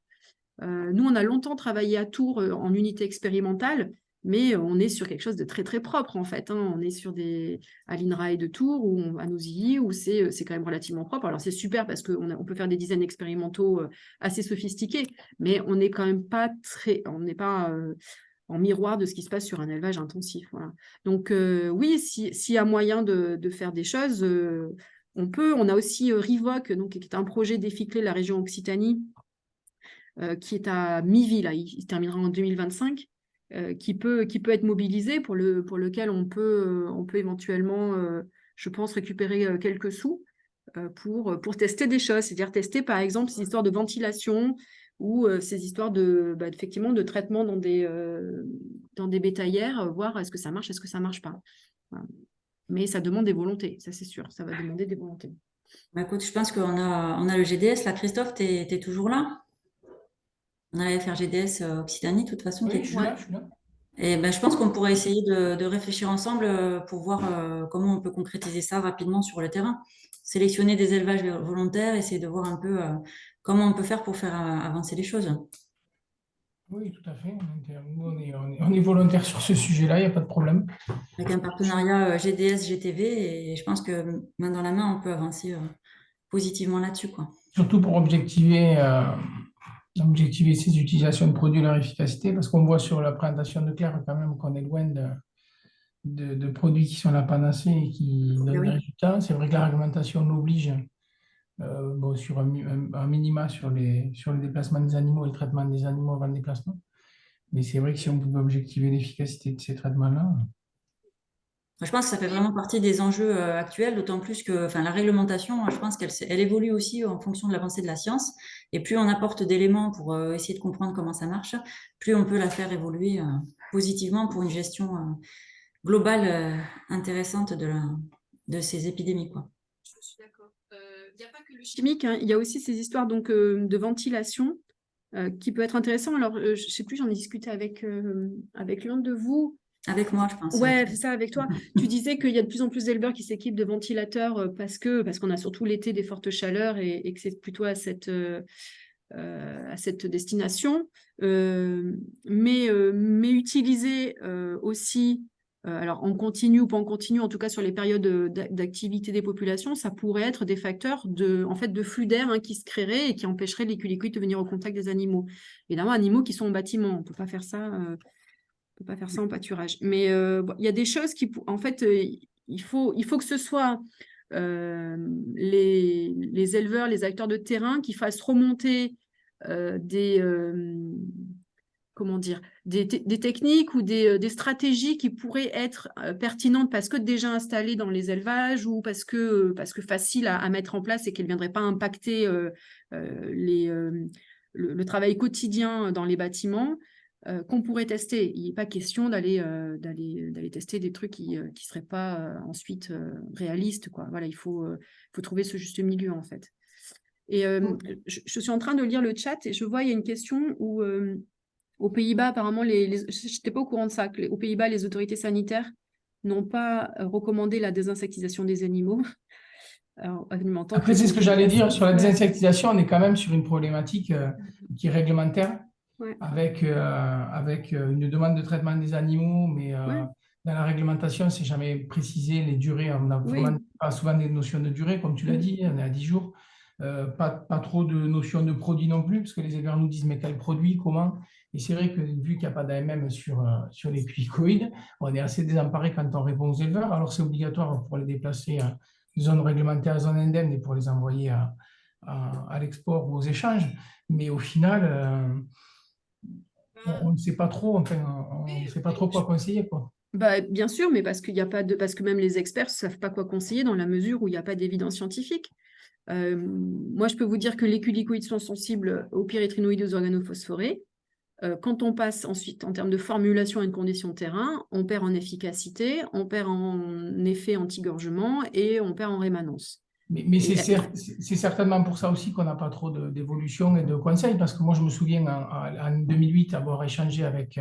Nous, on a longtemps travaillé à Tours en unité expérimentale, mais on est sur quelque chose de très, très propre, en fait, hein. On est à l'INRAE de Tours, ou à Nosilly, où c'est quand même relativement propre. Alors, c'est super parce qu'on peut faire des dizaines expérimentaux assez sophistiqués, mais on n'est quand même pas on n'est pas en miroir de ce qui se passe sur un élevage intensif. Voilà. Donc, oui, s'il y a moyen de faire des choses, on peut. On a aussi Rivoc, donc, qui est un projet d'Efficlé de la région Occitanie, qui est à mi-vie, là, il terminera en 2025, qui peut être mobilisé, pour lequel on peut éventuellement, je pense, récupérer quelques sous pour tester des choses, c'est-à-dire tester par exemple ces histoires de ventilation ou ces histoires effectivement, de traitement dans des bétaillères, voir est-ce que ça marche, est-ce que ça marche pas. Voilà. Mais ça demande des volontés, ça c'est sûr, ça va demander des volontés. Bah, écoute, je pense qu'on a le GDS là. Christophe, tu es toujours là? On allait faire GDS Occitanie, de toute façon, tu es Oui, je suis toujours là. là, je suis là. Et ben, je pense qu'on pourrait essayer de réfléchir ensemble pour voir comment on peut concrétiser ça rapidement sur le terrain. Sélectionner des élevages volontaires, essayer de voir un peu comment on peut faire pour faire avancer les choses. Oui, tout à fait. Nous, on est volontaire sur ce sujet-là, il n'y a pas de problème. Avec un partenariat GDS-GTV, et je pense que main dans la main, on peut avancer positivement là-dessus, quoi. Surtout pour objectiver ces utilisations de produits et leur efficacité, parce qu'on voit sur la présentation de Claire quand même qu'on est loin de produits qui sont la panacée et qui Eh donnent oui. des résultats. C'est vrai que la réglementation l'oblige sur un minima sur les déplacements des animaux et le traitement des animaux avant le déplacement. Mais c'est vrai que si on pouvait objectiver l'efficacité de ces traitements-là. Je pense que ça fait vraiment partie des enjeux actuels, d'autant plus que enfin, la réglementation, je pense elle évolue aussi en fonction de l'avancée de la science. Et plus on apporte d'éléments pour essayer de comprendre comment ça marche, plus on peut la faire évoluer positivement pour une gestion globale intéressante de ces épidémies, quoi. Je suis d'accord. Il n'y a pas que le chimique, hein, il y a aussi ces histoires donc, de ventilation qui peut être intéressant. Alors, je ne sais plus, j'en ai discuté avec l'un de vous. Avec moi, je pense. Ouais, c'est ça, avec toi. Tu disais qu'il y a de plus en plus d'éleveurs qui s'équipent de ventilateurs parce qu'on a surtout l'été des fortes chaleurs et que c'est plutôt à cette destination. Mais utiliser aussi, alors en continu ou pas en continu, en tout cas sur les périodes d'activité des populations, ça pourrait être des facteurs en fait, de flux d'air, hein, qui se créeraient et qui empêcheraient les culicoïdes de venir au contact des animaux. Évidemment, animaux qui sont en bâtiment, on ne peut pas faire ça. On peut pas faire ça en pâturage. Mais il y a des choses en fait, il faut que ce soit les éleveurs, les acteurs de terrain qui fassent remonter comment dire, des techniques ou des stratégies qui pourraient être pertinentes parce que déjà installées dans les élevages ou parce que faciles à mettre en place et qu'elles ne viendraient pas impacter le travail quotidien dans les bâtiments, qu'on pourrait tester. Il n'est pas question d'aller tester des trucs qui ne seraient pas ensuite réalistes, quoi. Voilà, il faut trouver ce juste milieu, en fait. Et je suis en train de lire le chat et je vois, il y a une question où... aux Pays-Bas, apparemment, je n'étais pas au courant de ça, aux Pays-Bas, les autorités sanitaires n'ont pas recommandé la désinsectisation des animaux. Alors, Après, c'est ce que j'allais dire sur la désinsectisation, on est quand même sur une problématique qui est réglementaire, Ouais. avec une demande de traitement des animaux, mais Ouais. dans la réglementation, c'est jamais précisé les durées. On n'a Oui. vraiment pas souvent des notions de durée, comme tu l'as dit, on est à 10 jours. Pas trop de notions de produits non plus, parce que les éleveurs nous disent mais quel produit, comment. Et c'est vrai que vu qu'il n'y a pas d'AMM sur les culicoïdes, on est assez désemparé quand on répond aux éleveurs. Alors c'est obligatoire pour les déplacer à zone réglementaire, zone indemne et pour les envoyer à l'export ou aux échanges. Mais au final, on ne sait pas trop, enfin, on ne sait pas trop quoi conseiller, quoi. Bah, bien sûr, mais parce que même les experts ne savent pas quoi conseiller dans la mesure où il n'y a pas d'évidence scientifique. Moi, je peux vous dire que les culicoïdes sont sensibles aux pyrétrinoïdes, aux organophosphorés. Quand on passe ensuite en termes de formulation à une condition de terrain, on perd en efficacité, on perd en effet anti-gorgement et on perd en rémanence. Mais c'est certainement pour ça aussi qu'on n'a pas trop d'évolution et de conseils, parce que moi, je me souviens en 2008 avoir échangé avec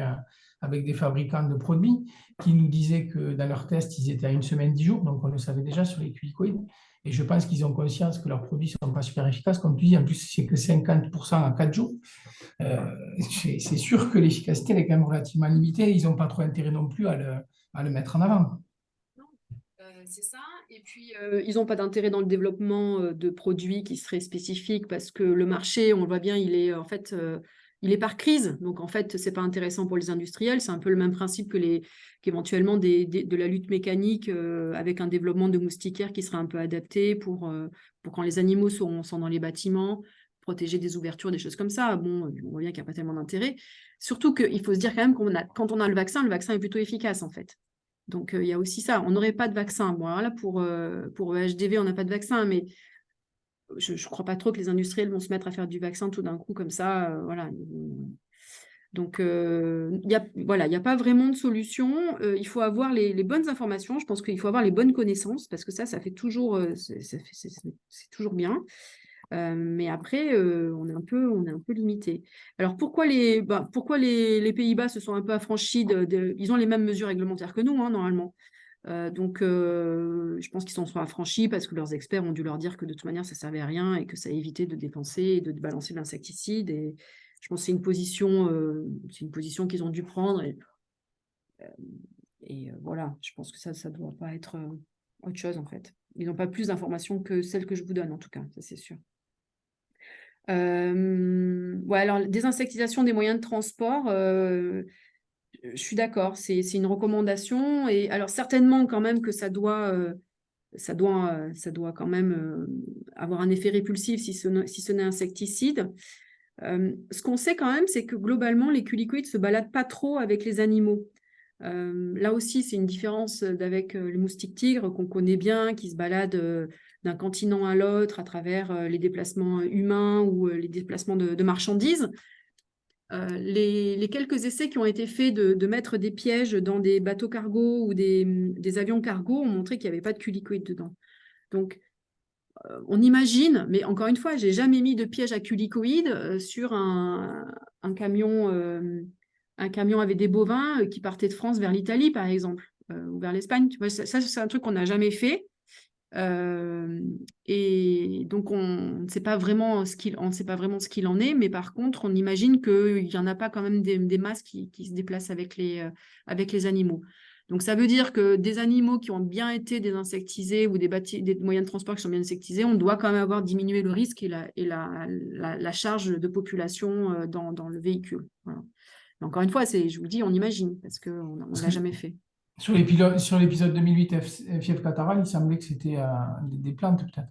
des fabricants de produits qui nous disaient que dans leurs tests, ils étaient à 1 semaine, 10 jours, donc on le savait déjà sur les culicoïdes. Et je pense qu'ils ont conscience que leurs produits ne sont pas super efficaces. Comme tu dis, en plus, c'est que 50% en 4 jours. C'est sûr que l'efficacité elle est quand même relativement limitée. Ils n'ont pas trop intérêt non plus à le mettre en avant. C'est ça. Et puis, ils n'ont pas d'intérêt dans le développement de produits qui seraient spécifiques parce que le marché, on le voit bien, il est en fait, il est par crise. Donc, en fait, ce n'est pas intéressant pour les industriels. C'est un peu le même principe qu'éventuellement de la lutte mécanique avec un développement de moustiquaires qui serait un peu adapté pour quand les animaux sont dans les bâtiments, protéger des ouvertures, des choses comme ça. Bon, on voit bien qu'il n'y a pas tellement d'intérêt. Surtout qu'il faut se dire quand même quand on a le vaccin est plutôt efficace, en fait. Donc, il y a aussi ça. On n'aurait pas de vaccin. Bon, alors là, pour HDV, on n'a pas de vaccin, mais je ne crois pas trop que les industriels vont se mettre à faire du vaccin tout d'un coup comme ça. Voilà. Donc, il n'y a pas vraiment de solution. Il faut avoir les bonnes informations. Je pense qu'il faut avoir les bonnes connaissances parce que ça fait toujours, c'est toujours bien. Mais après, on est un peu limité. Alors, pourquoi les Pays-Bas se sont un peu affranchis ils ont les mêmes mesures réglementaires que nous, hein, normalement. Donc, je pense qu'ils s'en sont affranchis parce que leurs experts ont dû leur dire que de toute manière, ça ne servait à rien et que ça évitait de dépenser et de balancer de l'insecticide. Et je pense que c'est une position qu'ils ont dû prendre. Et voilà, je pense que ça ne doit pas être autre chose, en fait. Ils n'ont pas plus d'informations que celles que je vous donne, en tout cas, ça c'est sûr. Alors, désinsectisation des moyens de transport, je suis d'accord, c'est une recommandation. Et alors, certainement quand même que ça doit quand même avoir un effet répulsif si ce n'est insecticide. Ce qu'on sait quand même, c'est que globalement, les culicoïdes ne se baladent pas trop avec les animaux. Là aussi, c'est une différence avec les moustiques tigres qu'on connaît bien, qui se baladent d'un continent à l'autre à travers les déplacements humains ou les déplacements de marchandises. Les quelques essais qui ont été faits de mettre des pièges dans des bateaux cargo ou des avions cargo ont montré qu'il n'y avait pas de culicoïdes dedans. Donc, on imagine, mais encore une fois, je n'ai jamais mis de piège à culicoïdes sur un camion avec des bovins qui partaient de France vers l'Italie, par exemple, ou vers l'Espagne. Tu vois, ça c'est un truc qu'on n'a jamais fait. Et donc, on ne sait pas vraiment ce qu'il en est, mais par contre, on imagine qu'il n'y en a pas quand même des masses qui se déplacent avec les animaux. Donc, ça veut dire que des animaux qui ont bien été désinsectisés ou des moyens de transport qui sont bien insectisés, on doit quand même avoir diminué le risque et la charge de population dans le véhicule. Voilà. Mais encore une fois, je vous dis, on imagine, parce qu'on ne l'a jamais fait. Sur l'épisode 2008 FIF Cataral, il semblait que c'était des plantes, peut-être.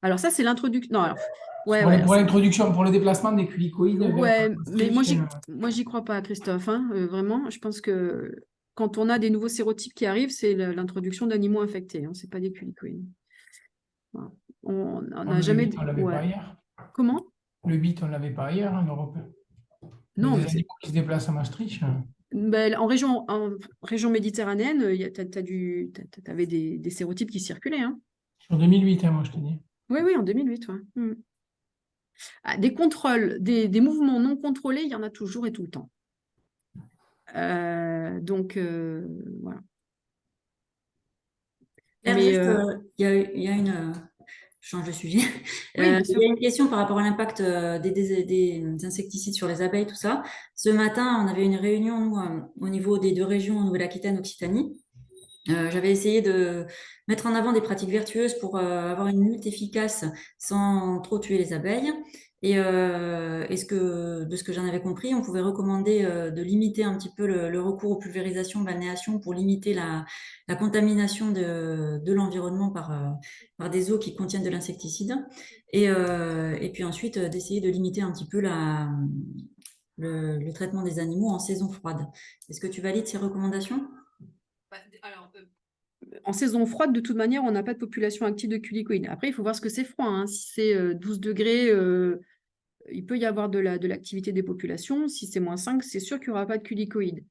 Alors ça, c'est l'introduction. Non, alors, ouais, ouais, Pour l'introduction, pour le déplacement des culicoïdes vers ouais, mais Maastricht, moi, j'y crois pas, Christophe, hein, vraiment. Je pense que quand on a des nouveaux sérotypes qui arrivent, c'est l'introduction d'animaux infectés, hein, c'est pas des culicoïdes. Voilà. On n'a le jamais. 8, on l'avait pas Ouais. ailleurs. Comment? Le 8, on l'avait pas ailleurs en Europe. Mais Non, des mais c'est. animaux qui se déplacent à Maastricht. Ben, en région méditerranéenne, t'avais des sérotypes qui circulaient, hein. Sur 2008, hein, moi, je te dis. Oui, oui, en 2008, ouais. Ah, des contrôles, des mouvements non contrôlés, il y en a toujours et tout le temps. Donc, voilà. Claire, Mais juste, il y a une, je change de sujet. oui, bien Il sûr. y a une question par rapport à l'impact des insecticides sur les abeilles, tout ça. Ce matin, on avait une réunion, nous, au niveau des deux régions, Nouvelle-Aquitaine, Occitanie. J'avais essayé de mettre en avant des pratiques vertueuses pour avoir une lutte efficace sans trop tuer les abeilles. Et de ce que j'en avais compris, on pouvait recommander de limiter un petit peu le recours aux pulvérisations, balnéations pour limiter la contamination de l'environnement par des eaux qui contiennent de l'insecticide. Et puis ensuite, d'essayer de limiter un petit peu le traitement des animaux en saison froide. Est-ce que tu valides ces recommandations? Alors, en saison froide, de toute manière, on n'a pas de population active de culicoïdes. Après, il faut voir ce que c'est froid, hein. Si c'est 12 degrés, il peut y avoir de l'activité des populations. Si c'est -5, c'est sûr qu'il n'y aura pas de culicoïdes.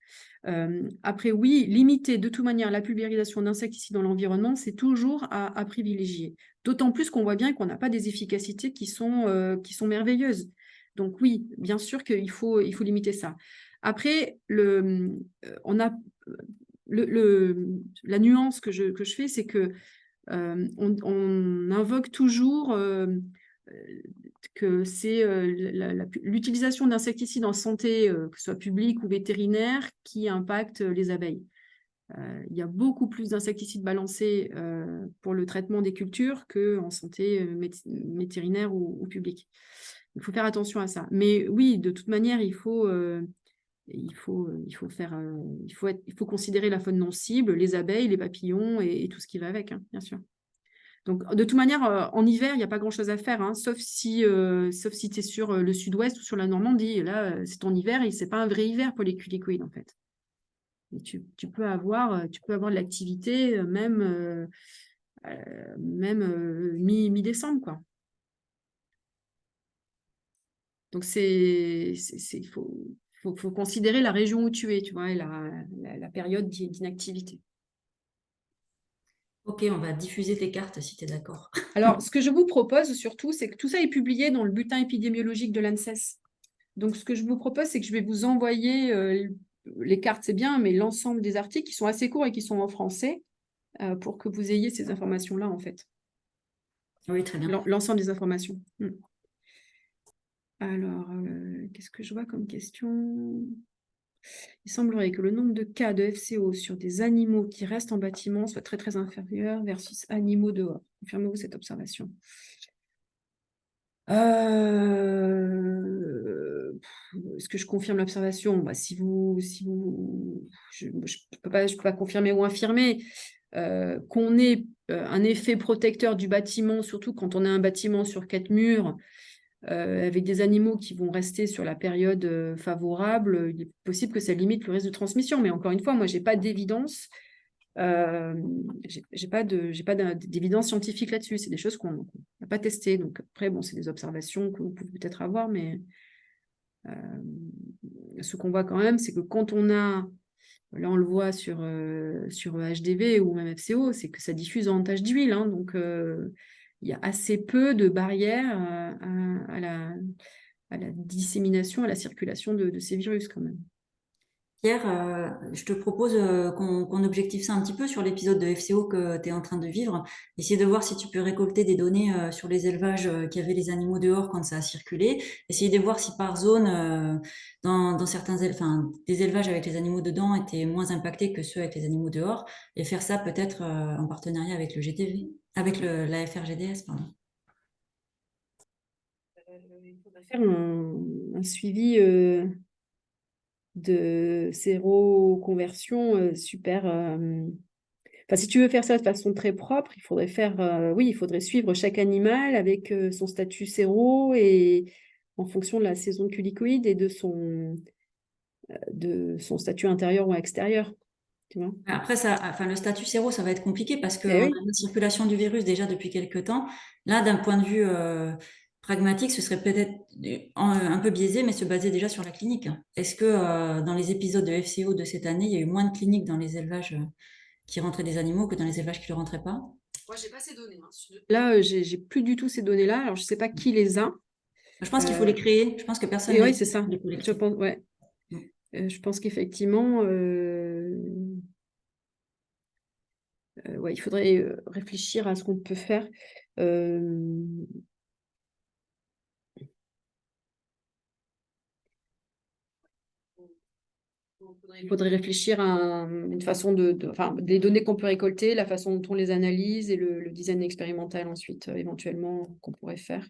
Après, oui, limiter de toute manière la pulvérisation d'insecticides dans l'environnement, c'est toujours à privilégier. D'autant plus qu'on voit bien qu'on n'a pas des efficacités qui sont merveilleuses. Donc oui, bien sûr qu'il faut limiter ça. Après, on a la nuance que je fais, c'est que on invoque toujours que c'est l'utilisation d'insecticides en santé, que ce soit publique ou vétérinaire, qui impacte les abeilles. Il y a beaucoup plus d'insecticides balancés pour le traitement des cultures qu'en santé vétérinaire ou publique. Il faut faire attention à ça. Mais oui, de toute manière, il faut considérer la faune non cible, les abeilles, les papillons et tout ce qui va avec, hein, bien sûr. Donc, de toute manière, en hiver, il n'y a pas grand-chose à faire, hein, sauf si tu es sur le sud-ouest ou sur la Normandie. Et là, c'est ton hiver et ce n'est pas un vrai hiver pour les culicoïdes, en fait. Et tu peux avoir de l'activité même mi-décembre, quoi. Donc, il faut considérer la région où tu es, tu vois, et la période d'inactivité. Ok, on va diffuser tes cartes si tu es d'accord. Alors, ce que je vous propose surtout, c'est que tout ça est publié dans le bulletin épidémiologique de l'ANSES. Donc, ce que je vous propose, c'est que je vais vous envoyer les cartes, c'est bien, mais l'ensemble des articles qui sont assez courts et qui sont en français pour que vous ayez ces informations-là, en fait. Oui, très bien. L'ensemble des informations. Alors, qu'est-ce que je vois comme question? Il semblerait que le nombre de cas de FCO sur des animaux qui restent en bâtiment soit très, très inférieur versus animaux dehors. Confirmez-vous cette observation? Est-ce que je confirme l'observation? Bah, je ne peux pas confirmer ou infirmer qu'on ait un effet protecteur du bâtiment, surtout quand on a un bâtiment sur 4 murs, avec des animaux qui vont rester sur la période favorable. Il est possible que ça limite le risque de transmission. Mais encore une fois, moi, je n'ai pas d'évidence. J'ai pas d'évidence scientifique là-dessus. C'est des choses qu'on n'a pas testées. Donc après, bon, c'est des observations que vous pouvez peut-être avoir, mais ce qu'on voit quand même, c'est que quand on a, là on le voit sur HDV ou même FCO, c'est que ça diffuse en tache d'huile, hein, donc il y a assez peu de barrières à la dissémination, à la circulation de ces virus quand même. Pierre, je te propose qu'on objective ça un petit peu sur l'épisode de FCO que tu es en train de vivre. Essayer de voir si tu peux récolter des données sur les élevages qui avaient les animaux dehors quand ça a circulé. Essayer de voir si par zone, dans certains des élevages avec les animaux dedans étaient moins impactés que ceux avec les animaux dehors. Et faire ça peut-être en partenariat avec le GTV, avec la FRGDS, pardon. Il faudra faire un suivi de séroconversion super. Enfin, si tu veux faire ça de façon très propre, il faudrait oui, il faudrait suivre chaque animal avec son statut séro et en fonction de la saison de culicoïde et de son statut intérieur ou extérieur. Tu vois? Après, le statut séro, ça va être compliqué parce qu'on Eh a oui. une circulation du virus déjà depuis quelques temps. Là, d'un point de vue pragmatique, ce serait peut-être un peu biaisé, mais se baser déjà sur la clinique. Est-ce que dans les épisodes de FCO de cette année, il y a eu moins de cliniques dans les élevages qui rentraient des animaux que dans les élevages qui ne le rentraient pas? Moi, j'ai pas ces données. Là, j'ai plus du tout ces données-là. Alors, je sais pas qui les a. Je pense qu'il faut les créer. Je pense que personne Et n'a oui, c'est ça. les Je collecter. pense, ouais. Je pense qu'effectivement, ouais, il faudrait réfléchir à ce qu'on peut faire. Il faudrait réfléchir à une façon enfin, les données qu'on peut récolter, la façon dont on les analyse et le design expérimental ensuite, éventuellement, qu'on pourrait faire.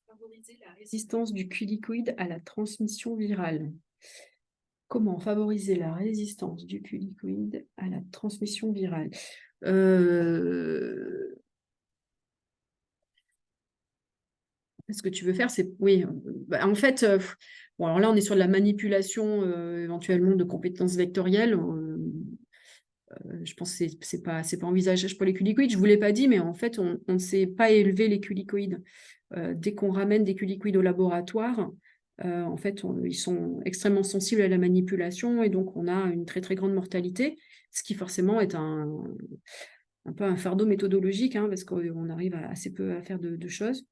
Favoriser la résistance du culicoïde à la transmission virale. Comment favoriser la résistance du culicoïde à la transmission virale? Ce que tu veux faire, c'est... Oui, en fait, bon, alors là, on est sur de la manipulation éventuellement de compétences vectorielles. Je pense que c'est pas envisageable pour les culicoïdes. Je ne vous l'ai pas dit, mais en fait, on ne sait pas élever les culicoïdes. Dès qu'on ramène des culicoïdes au laboratoire, en fait, ils sont extrêmement sensibles à la manipulation et donc on a une très très grande mortalité, ce qui forcément est un peu un fardeau méthodologique, hein, parce qu'on arrive assez peu à faire de choses.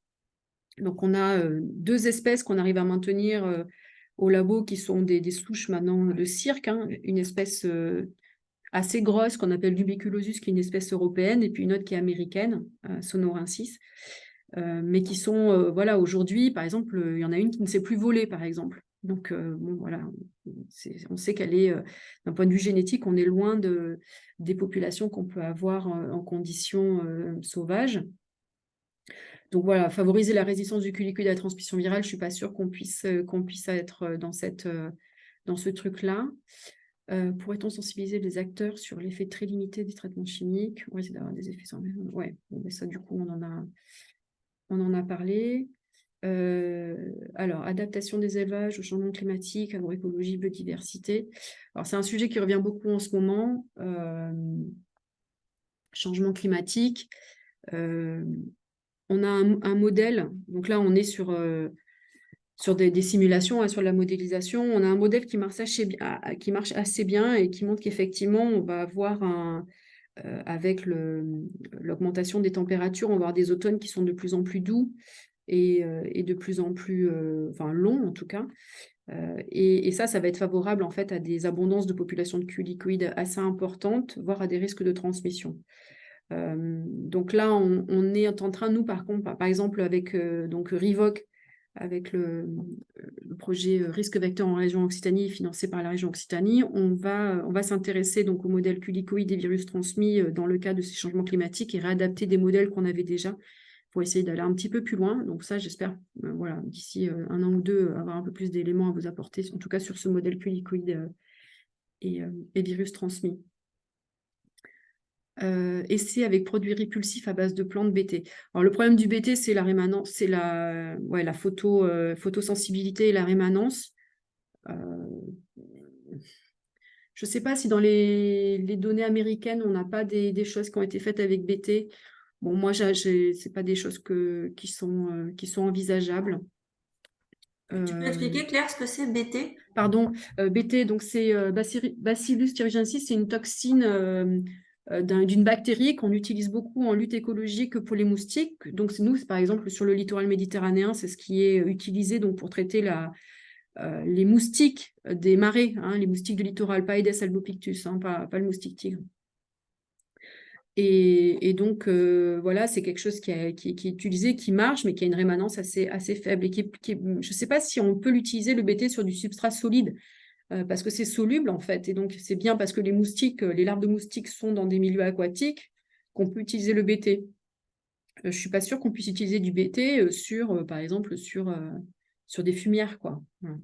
Donc on a 2 espèces qu'on arrive à maintenir au labo qui sont des souches maintenant de cirque, hein, une espèce assez grosse qu'on appelle Dubiculosus, qui est une espèce européenne, et puis une autre qui est américaine, Sonorensis. Mais qui sont, voilà, aujourd'hui, par exemple, il y en a une qui ne sait plus voler, par exemple. Donc, bon, voilà, on sait qu'elle est, d'un point de vue génétique, on est loin des populations qu'on peut avoir en conditions sauvages. Donc, voilà, favoriser la résistance du culicoïde à la transmission virale, je ne suis pas sûre qu'on puisse être dans ce truc-là. Pourrait-on sensibiliser les acteurs sur l'effet très limité des traitements chimiques? On va essayer d'avoir des effets sans... Ouais, bon, mais ça, du coup, on en a parlé. Alors, adaptation des élevages au changement climatique, agroécologie, biodiversité. Alors, c'est un sujet qui revient beaucoup en ce moment. Changement climatique. On a un modèle. Donc là, on est sur des simulations, hein, sur la modélisation. On a un modèle qui marche assez bien et qui montre qu'effectivement, on va avoir avec l'augmentation des températures, on va avoir des automnes qui sont de plus en plus doux et de plus en plus long en tout cas. Et ça va être favorable en fait à des abondances de populations de culicoïdes assez importantes, voire à des risques de transmission. Donc là, on est en train, nous par contre, par exemple avec donc Rivoc, avec le projet risque vecteur en région Occitanie, financé par la région Occitanie, on va s'intéresser donc au modèle culicoïde des virus transmis dans le cadre de ces changements climatiques et réadapter des modèles qu'on avait déjà pour essayer d'aller un petit peu plus loin. Donc ça, j'espère, voilà, d'ici 1 an ou 2, avoir un peu plus d'éléments à vous apporter, en tout cas sur ce modèle culicoïde et virus transmis. Essai avec produits répulsifs à base de plantes BT. Alors le problème du BT, c'est la rémanence, c'est la photosensibilité et la rémanence. Je ne sais pas si dans les données américaines, on n'a pas des choses qui ont été faites avec BT. Bon, moi, c'est pas des choses qui sont envisageables. Tu peux expliquer, Claire, ce que c'est BT? Pardon, BT, donc c'est Bacillus thuringiensis, c'est une toxine d'une bactérie qu'on utilise beaucoup en lutte écologique pour les moustiques. Donc nous, par exemple, sur le littoral méditerranéen, c'est ce qui est utilisé donc, pour traiter les moustiques des marais, hein, les moustiques du littoral, pas Aedes albopictus, hein, pas le moustique tigre. Et donc, voilà, c'est quelque chose qui est utilisé, qui marche, mais qui a une rémanence assez faible. Et je ne sais pas si on peut l'utiliser, le BT, sur du substrat solide, parce que c'est soluble, en fait. Et donc, c'est bien parce que les moustiques, les larves de moustiques sont dans des milieux aquatiques qu'on peut utiliser le BT. je ne suis pas sûre qu'on puisse utiliser du BT par exemple, sur des fumières, quoi. Voilà.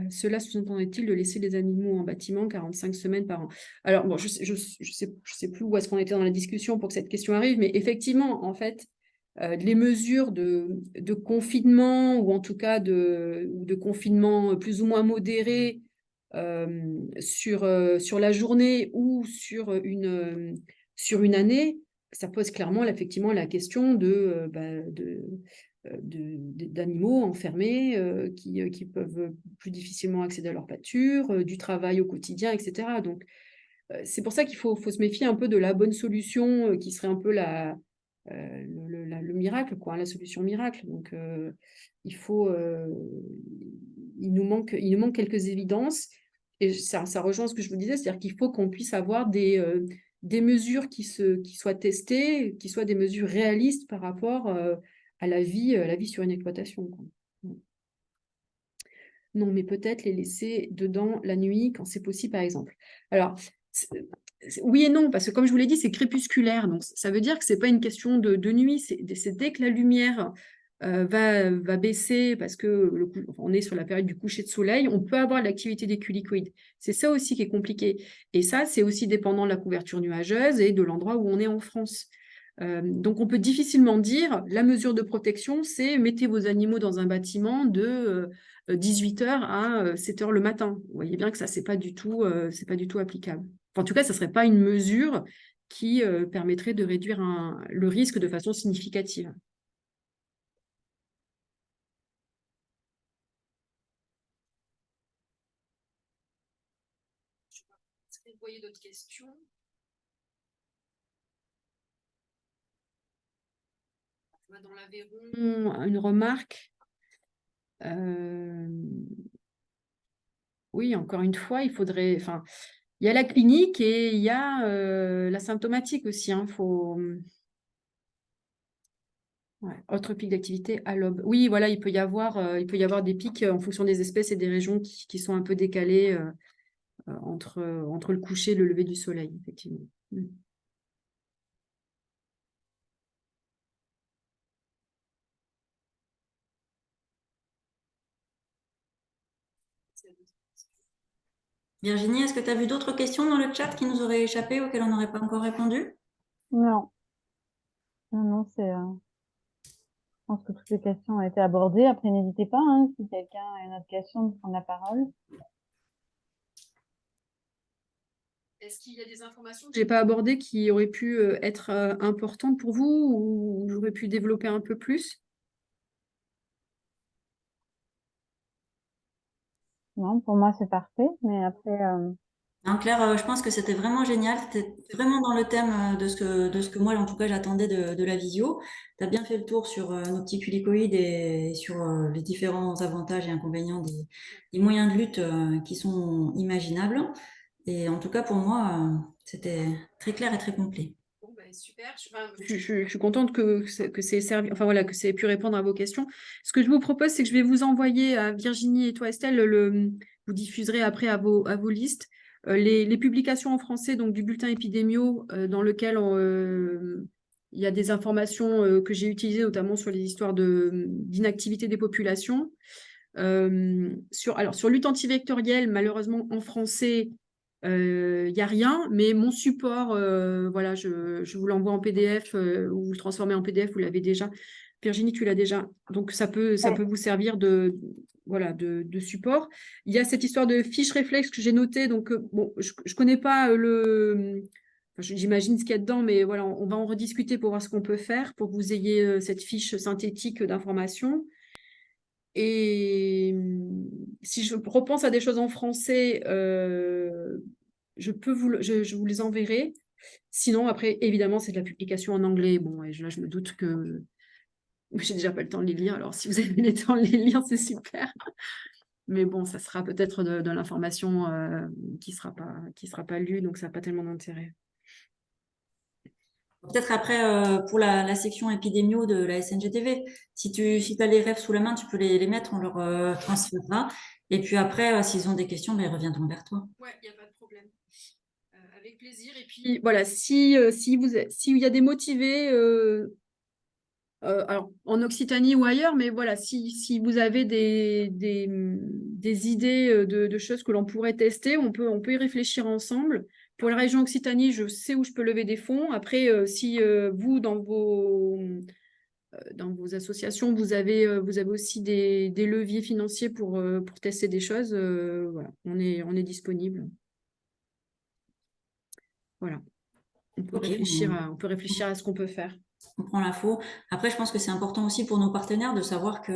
Cela sous-entendait-il de laisser les animaux en bâtiment 45 semaines par an? Alors, bon, je sais plus où est-ce qu'on était dans la discussion pour que cette question arrive, mais effectivement, en fait, les mesures de confinement, ou en tout cas de confinement plus ou moins modéré sur la journée ou sur une année, ça pose clairement effectivement la question d'animaux enfermés qui peuvent plus difficilement accéder à leur pâture, du travail au quotidien, etc. Donc, c'est pour ça qu'il faut se méfier un peu de la bonne solution qui serait un peu le miracle, quoi, la solution miracle. Donc, il nous manque quelques évidences. Et ça rejoint ce que je vous disais, c'est-à-dire qu'il faut qu'on puisse avoir des mesures qui soient testées, qui soient des mesures réalistes par rapport à la vie sur une exploitation, quoi. Non, mais peut-être les laisser dedans la nuit quand c'est possible, par exemple. Alors, oui et non, parce que comme je vous l'ai dit, c'est crépusculaire. Donc, ça veut dire que ce n'est pas une question de nuit. C'est dès que la lumière va baisser, parce que on est sur la période du coucher de soleil, on peut avoir l'activité des culicoïdes. C'est ça aussi qui est compliqué. Et ça, c'est aussi dépendant de la couverture nuageuse et de l'endroit où on est en France. Donc, on peut difficilement dire, la mesure de protection, c'est mettez vos animaux dans un bâtiment de 18h à 7h le matin. Vous voyez bien que ça, c'est pas du tout applicable. Enfin, en tout cas, ça ne serait pas une mesure qui permettrait de réduire le risque de façon significative. Est-ce que vous voyez d'autres questions? Dans l'Aveyron, une remarque. Oui, encore une fois, il faudrait. Enfin, il y a la clinique et il y a la symptomatique aussi. Ouais, autre pic d'activité à l'aube. Oui, voilà, il peut y avoir des pics en fonction des espèces et des régions qui sont un peu décalées entre le coucher et le lever du soleil, effectivement. Virginie, est-ce que tu as vu d'autres questions dans le chat qui nous auraient échappé, auxquelles on n'aurait pas encore répondu? Non. Non, je pense que toutes les questions ont été abordées. Après, n'hésitez pas, hein, si quelqu'un a une autre question, de prendre la parole. Est-ce qu'il y a des informations que je n'ai pas abordées qui auraient pu être importantes pour vous ou j'aurais pu développer un peu plus? Non, pour moi, c'est parfait. Mais après, Non, Claire, je pense que c'était vraiment génial. C'était vraiment dans le thème de ce que moi, en tout cas, j'attendais de la visio. Tu as bien fait le tour sur nos petits culicoïdes et sur les différents avantages et inconvénients des moyens de lutte qui sont imaginables. Et en tout cas, pour moi, c'était très clair et très complet. Bon, ben, super. Je suis contente que c'est servi, enfin voilà, que c'est pu répondre à vos questions. Ce que je vous propose, c'est que je vais vous envoyer à Virginie et toi, Estelle, vous diffuserez après à vos listes les publications en français donc du bulletin épidémio dans lequel il y a des informations que j'ai utilisées notamment sur les histoires d'inactivité des populations. Sur lutte antivectorielle, malheureusement en français, il n'y a rien, mais mon support, voilà, je vous l'envoie en PDF ou vous le transformez en PDF, vous l'avez déjà. Virginie, tu l'as déjà. Donc, ça peut vous servir de support. Il y a cette histoire de fiche réflexe que j'ai notée. Donc, bon, je ne connais pas j'imagine ce qu'il y a dedans, mais voilà, on va en rediscuter pour voir ce qu'on peut faire pour que vous ayez cette fiche synthétique d'informations. Et si je repense à des choses en français, je vous les enverrai. Sinon, après, évidemment, c'est de la publication en anglais. Bon, et là, je me doute que j'ai déjà pas le temps de les lire. Alors, si vous avez le temps de les lire, c'est super. Mais bon, ça sera peut-être de l'information qui sera pas lue, donc ça n'a pas tellement d'intérêt. Peut-être après, pour la section épidémio de la SNGTV, si tu as les rêves sous la main, tu peux les mettre, on leur transférera. Et puis après, s'ils ont des questions, ben, ils reviendront vers toi. Ouais, il n'y a pas de problème. Avec plaisir. Et puis voilà, s'il y a des motivés, alors en Occitanie ou ailleurs, mais voilà, si vous avez des idées de choses que l'on pourrait tester, on peut y réfléchir ensemble. Pour la région Occitanie, je sais où je peux lever des fonds. Après, si vous, dans vos associations, vous avez aussi des leviers financiers pour tester des choses, voilà, on est disponible. Voilà. On peut Ok, réfléchir à ce qu'on peut faire. on prend l'info. Après, je pense que c'est important aussi pour nos partenaires de savoir que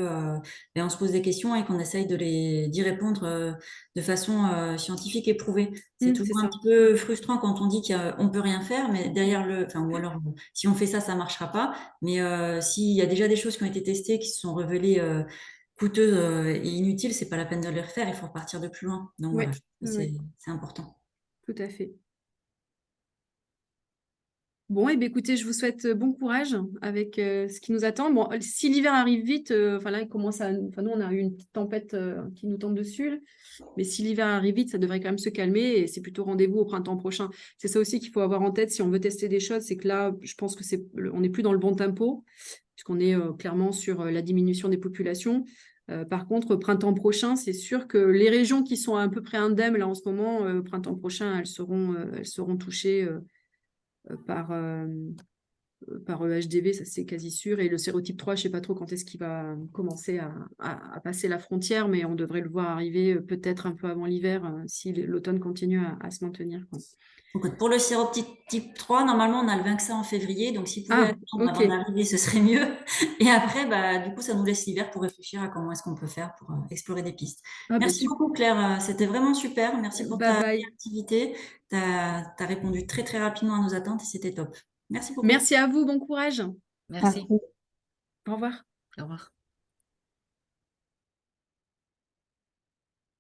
ben, on se pose des questions et qu'on essaye d'y répondre de façon scientifique et prouvée. C'est C'est toujours un ça. petit peu frustrant quand on dit qu'on peut rien faire, mais derrière ou alors si on fait ça, ça marchera pas. Mais s'il y a déjà des choses qui ont été testées, qui se sont révélées coûteuses et inutiles, c'est pas la peine de les refaire. Il faut repartir de plus loin. Donc Oui, voilà, oui, c'est important. tout à fait. Bon, et écoutez, je vous souhaite bon courage avec ce qui nous attend. Bon, si l'hiver arrive vite, enfin là, nous, on a eu une petite tempête qui nous tombe dessus, là. Mais si l'hiver arrive vite, ça devrait quand même se calmer et c'est plutôt rendez-vous au printemps prochain. C'est ça aussi qu'il faut avoir en tête si on veut tester des choses, c'est que là, je pense que on n'est plus dans le bon tempo, puisqu'on est clairement sur la diminution des populations. Par contre, printemps prochain, c'est sûr que les régions qui sont à peu près indemnes là en ce moment, printemps prochain, elles seront touchées par EHDV, ça c'est quasi sûr. Et le sérotype 3, je ne sais pas trop quand est-ce qu'il va commencer à passer la frontière, mais on devrait le voir arriver peut-être un peu avant l'hiver si l'automne continue à se maintenir, quoi. Donc, pour le sérotype 3, normalement, on a le vaccin en février. Donc, s'il pouvait Ah, attendre ok. avant d'arriver, ce serait mieux. Et après, bah, du coup, ça nous laisse l'hiver pour réfléchir à comment est-ce qu'on peut faire pour explorer des pistes. Ah, ben, Merci beaucoup, Claire. C'était vraiment super. Merci pour Bye ta bye. réactivité. Tu as répondu très, très rapidement à nos attentes et c'était top. Merci beaucoup. Merci à vous, bon courage. Merci. Merci. Au revoir. Au revoir.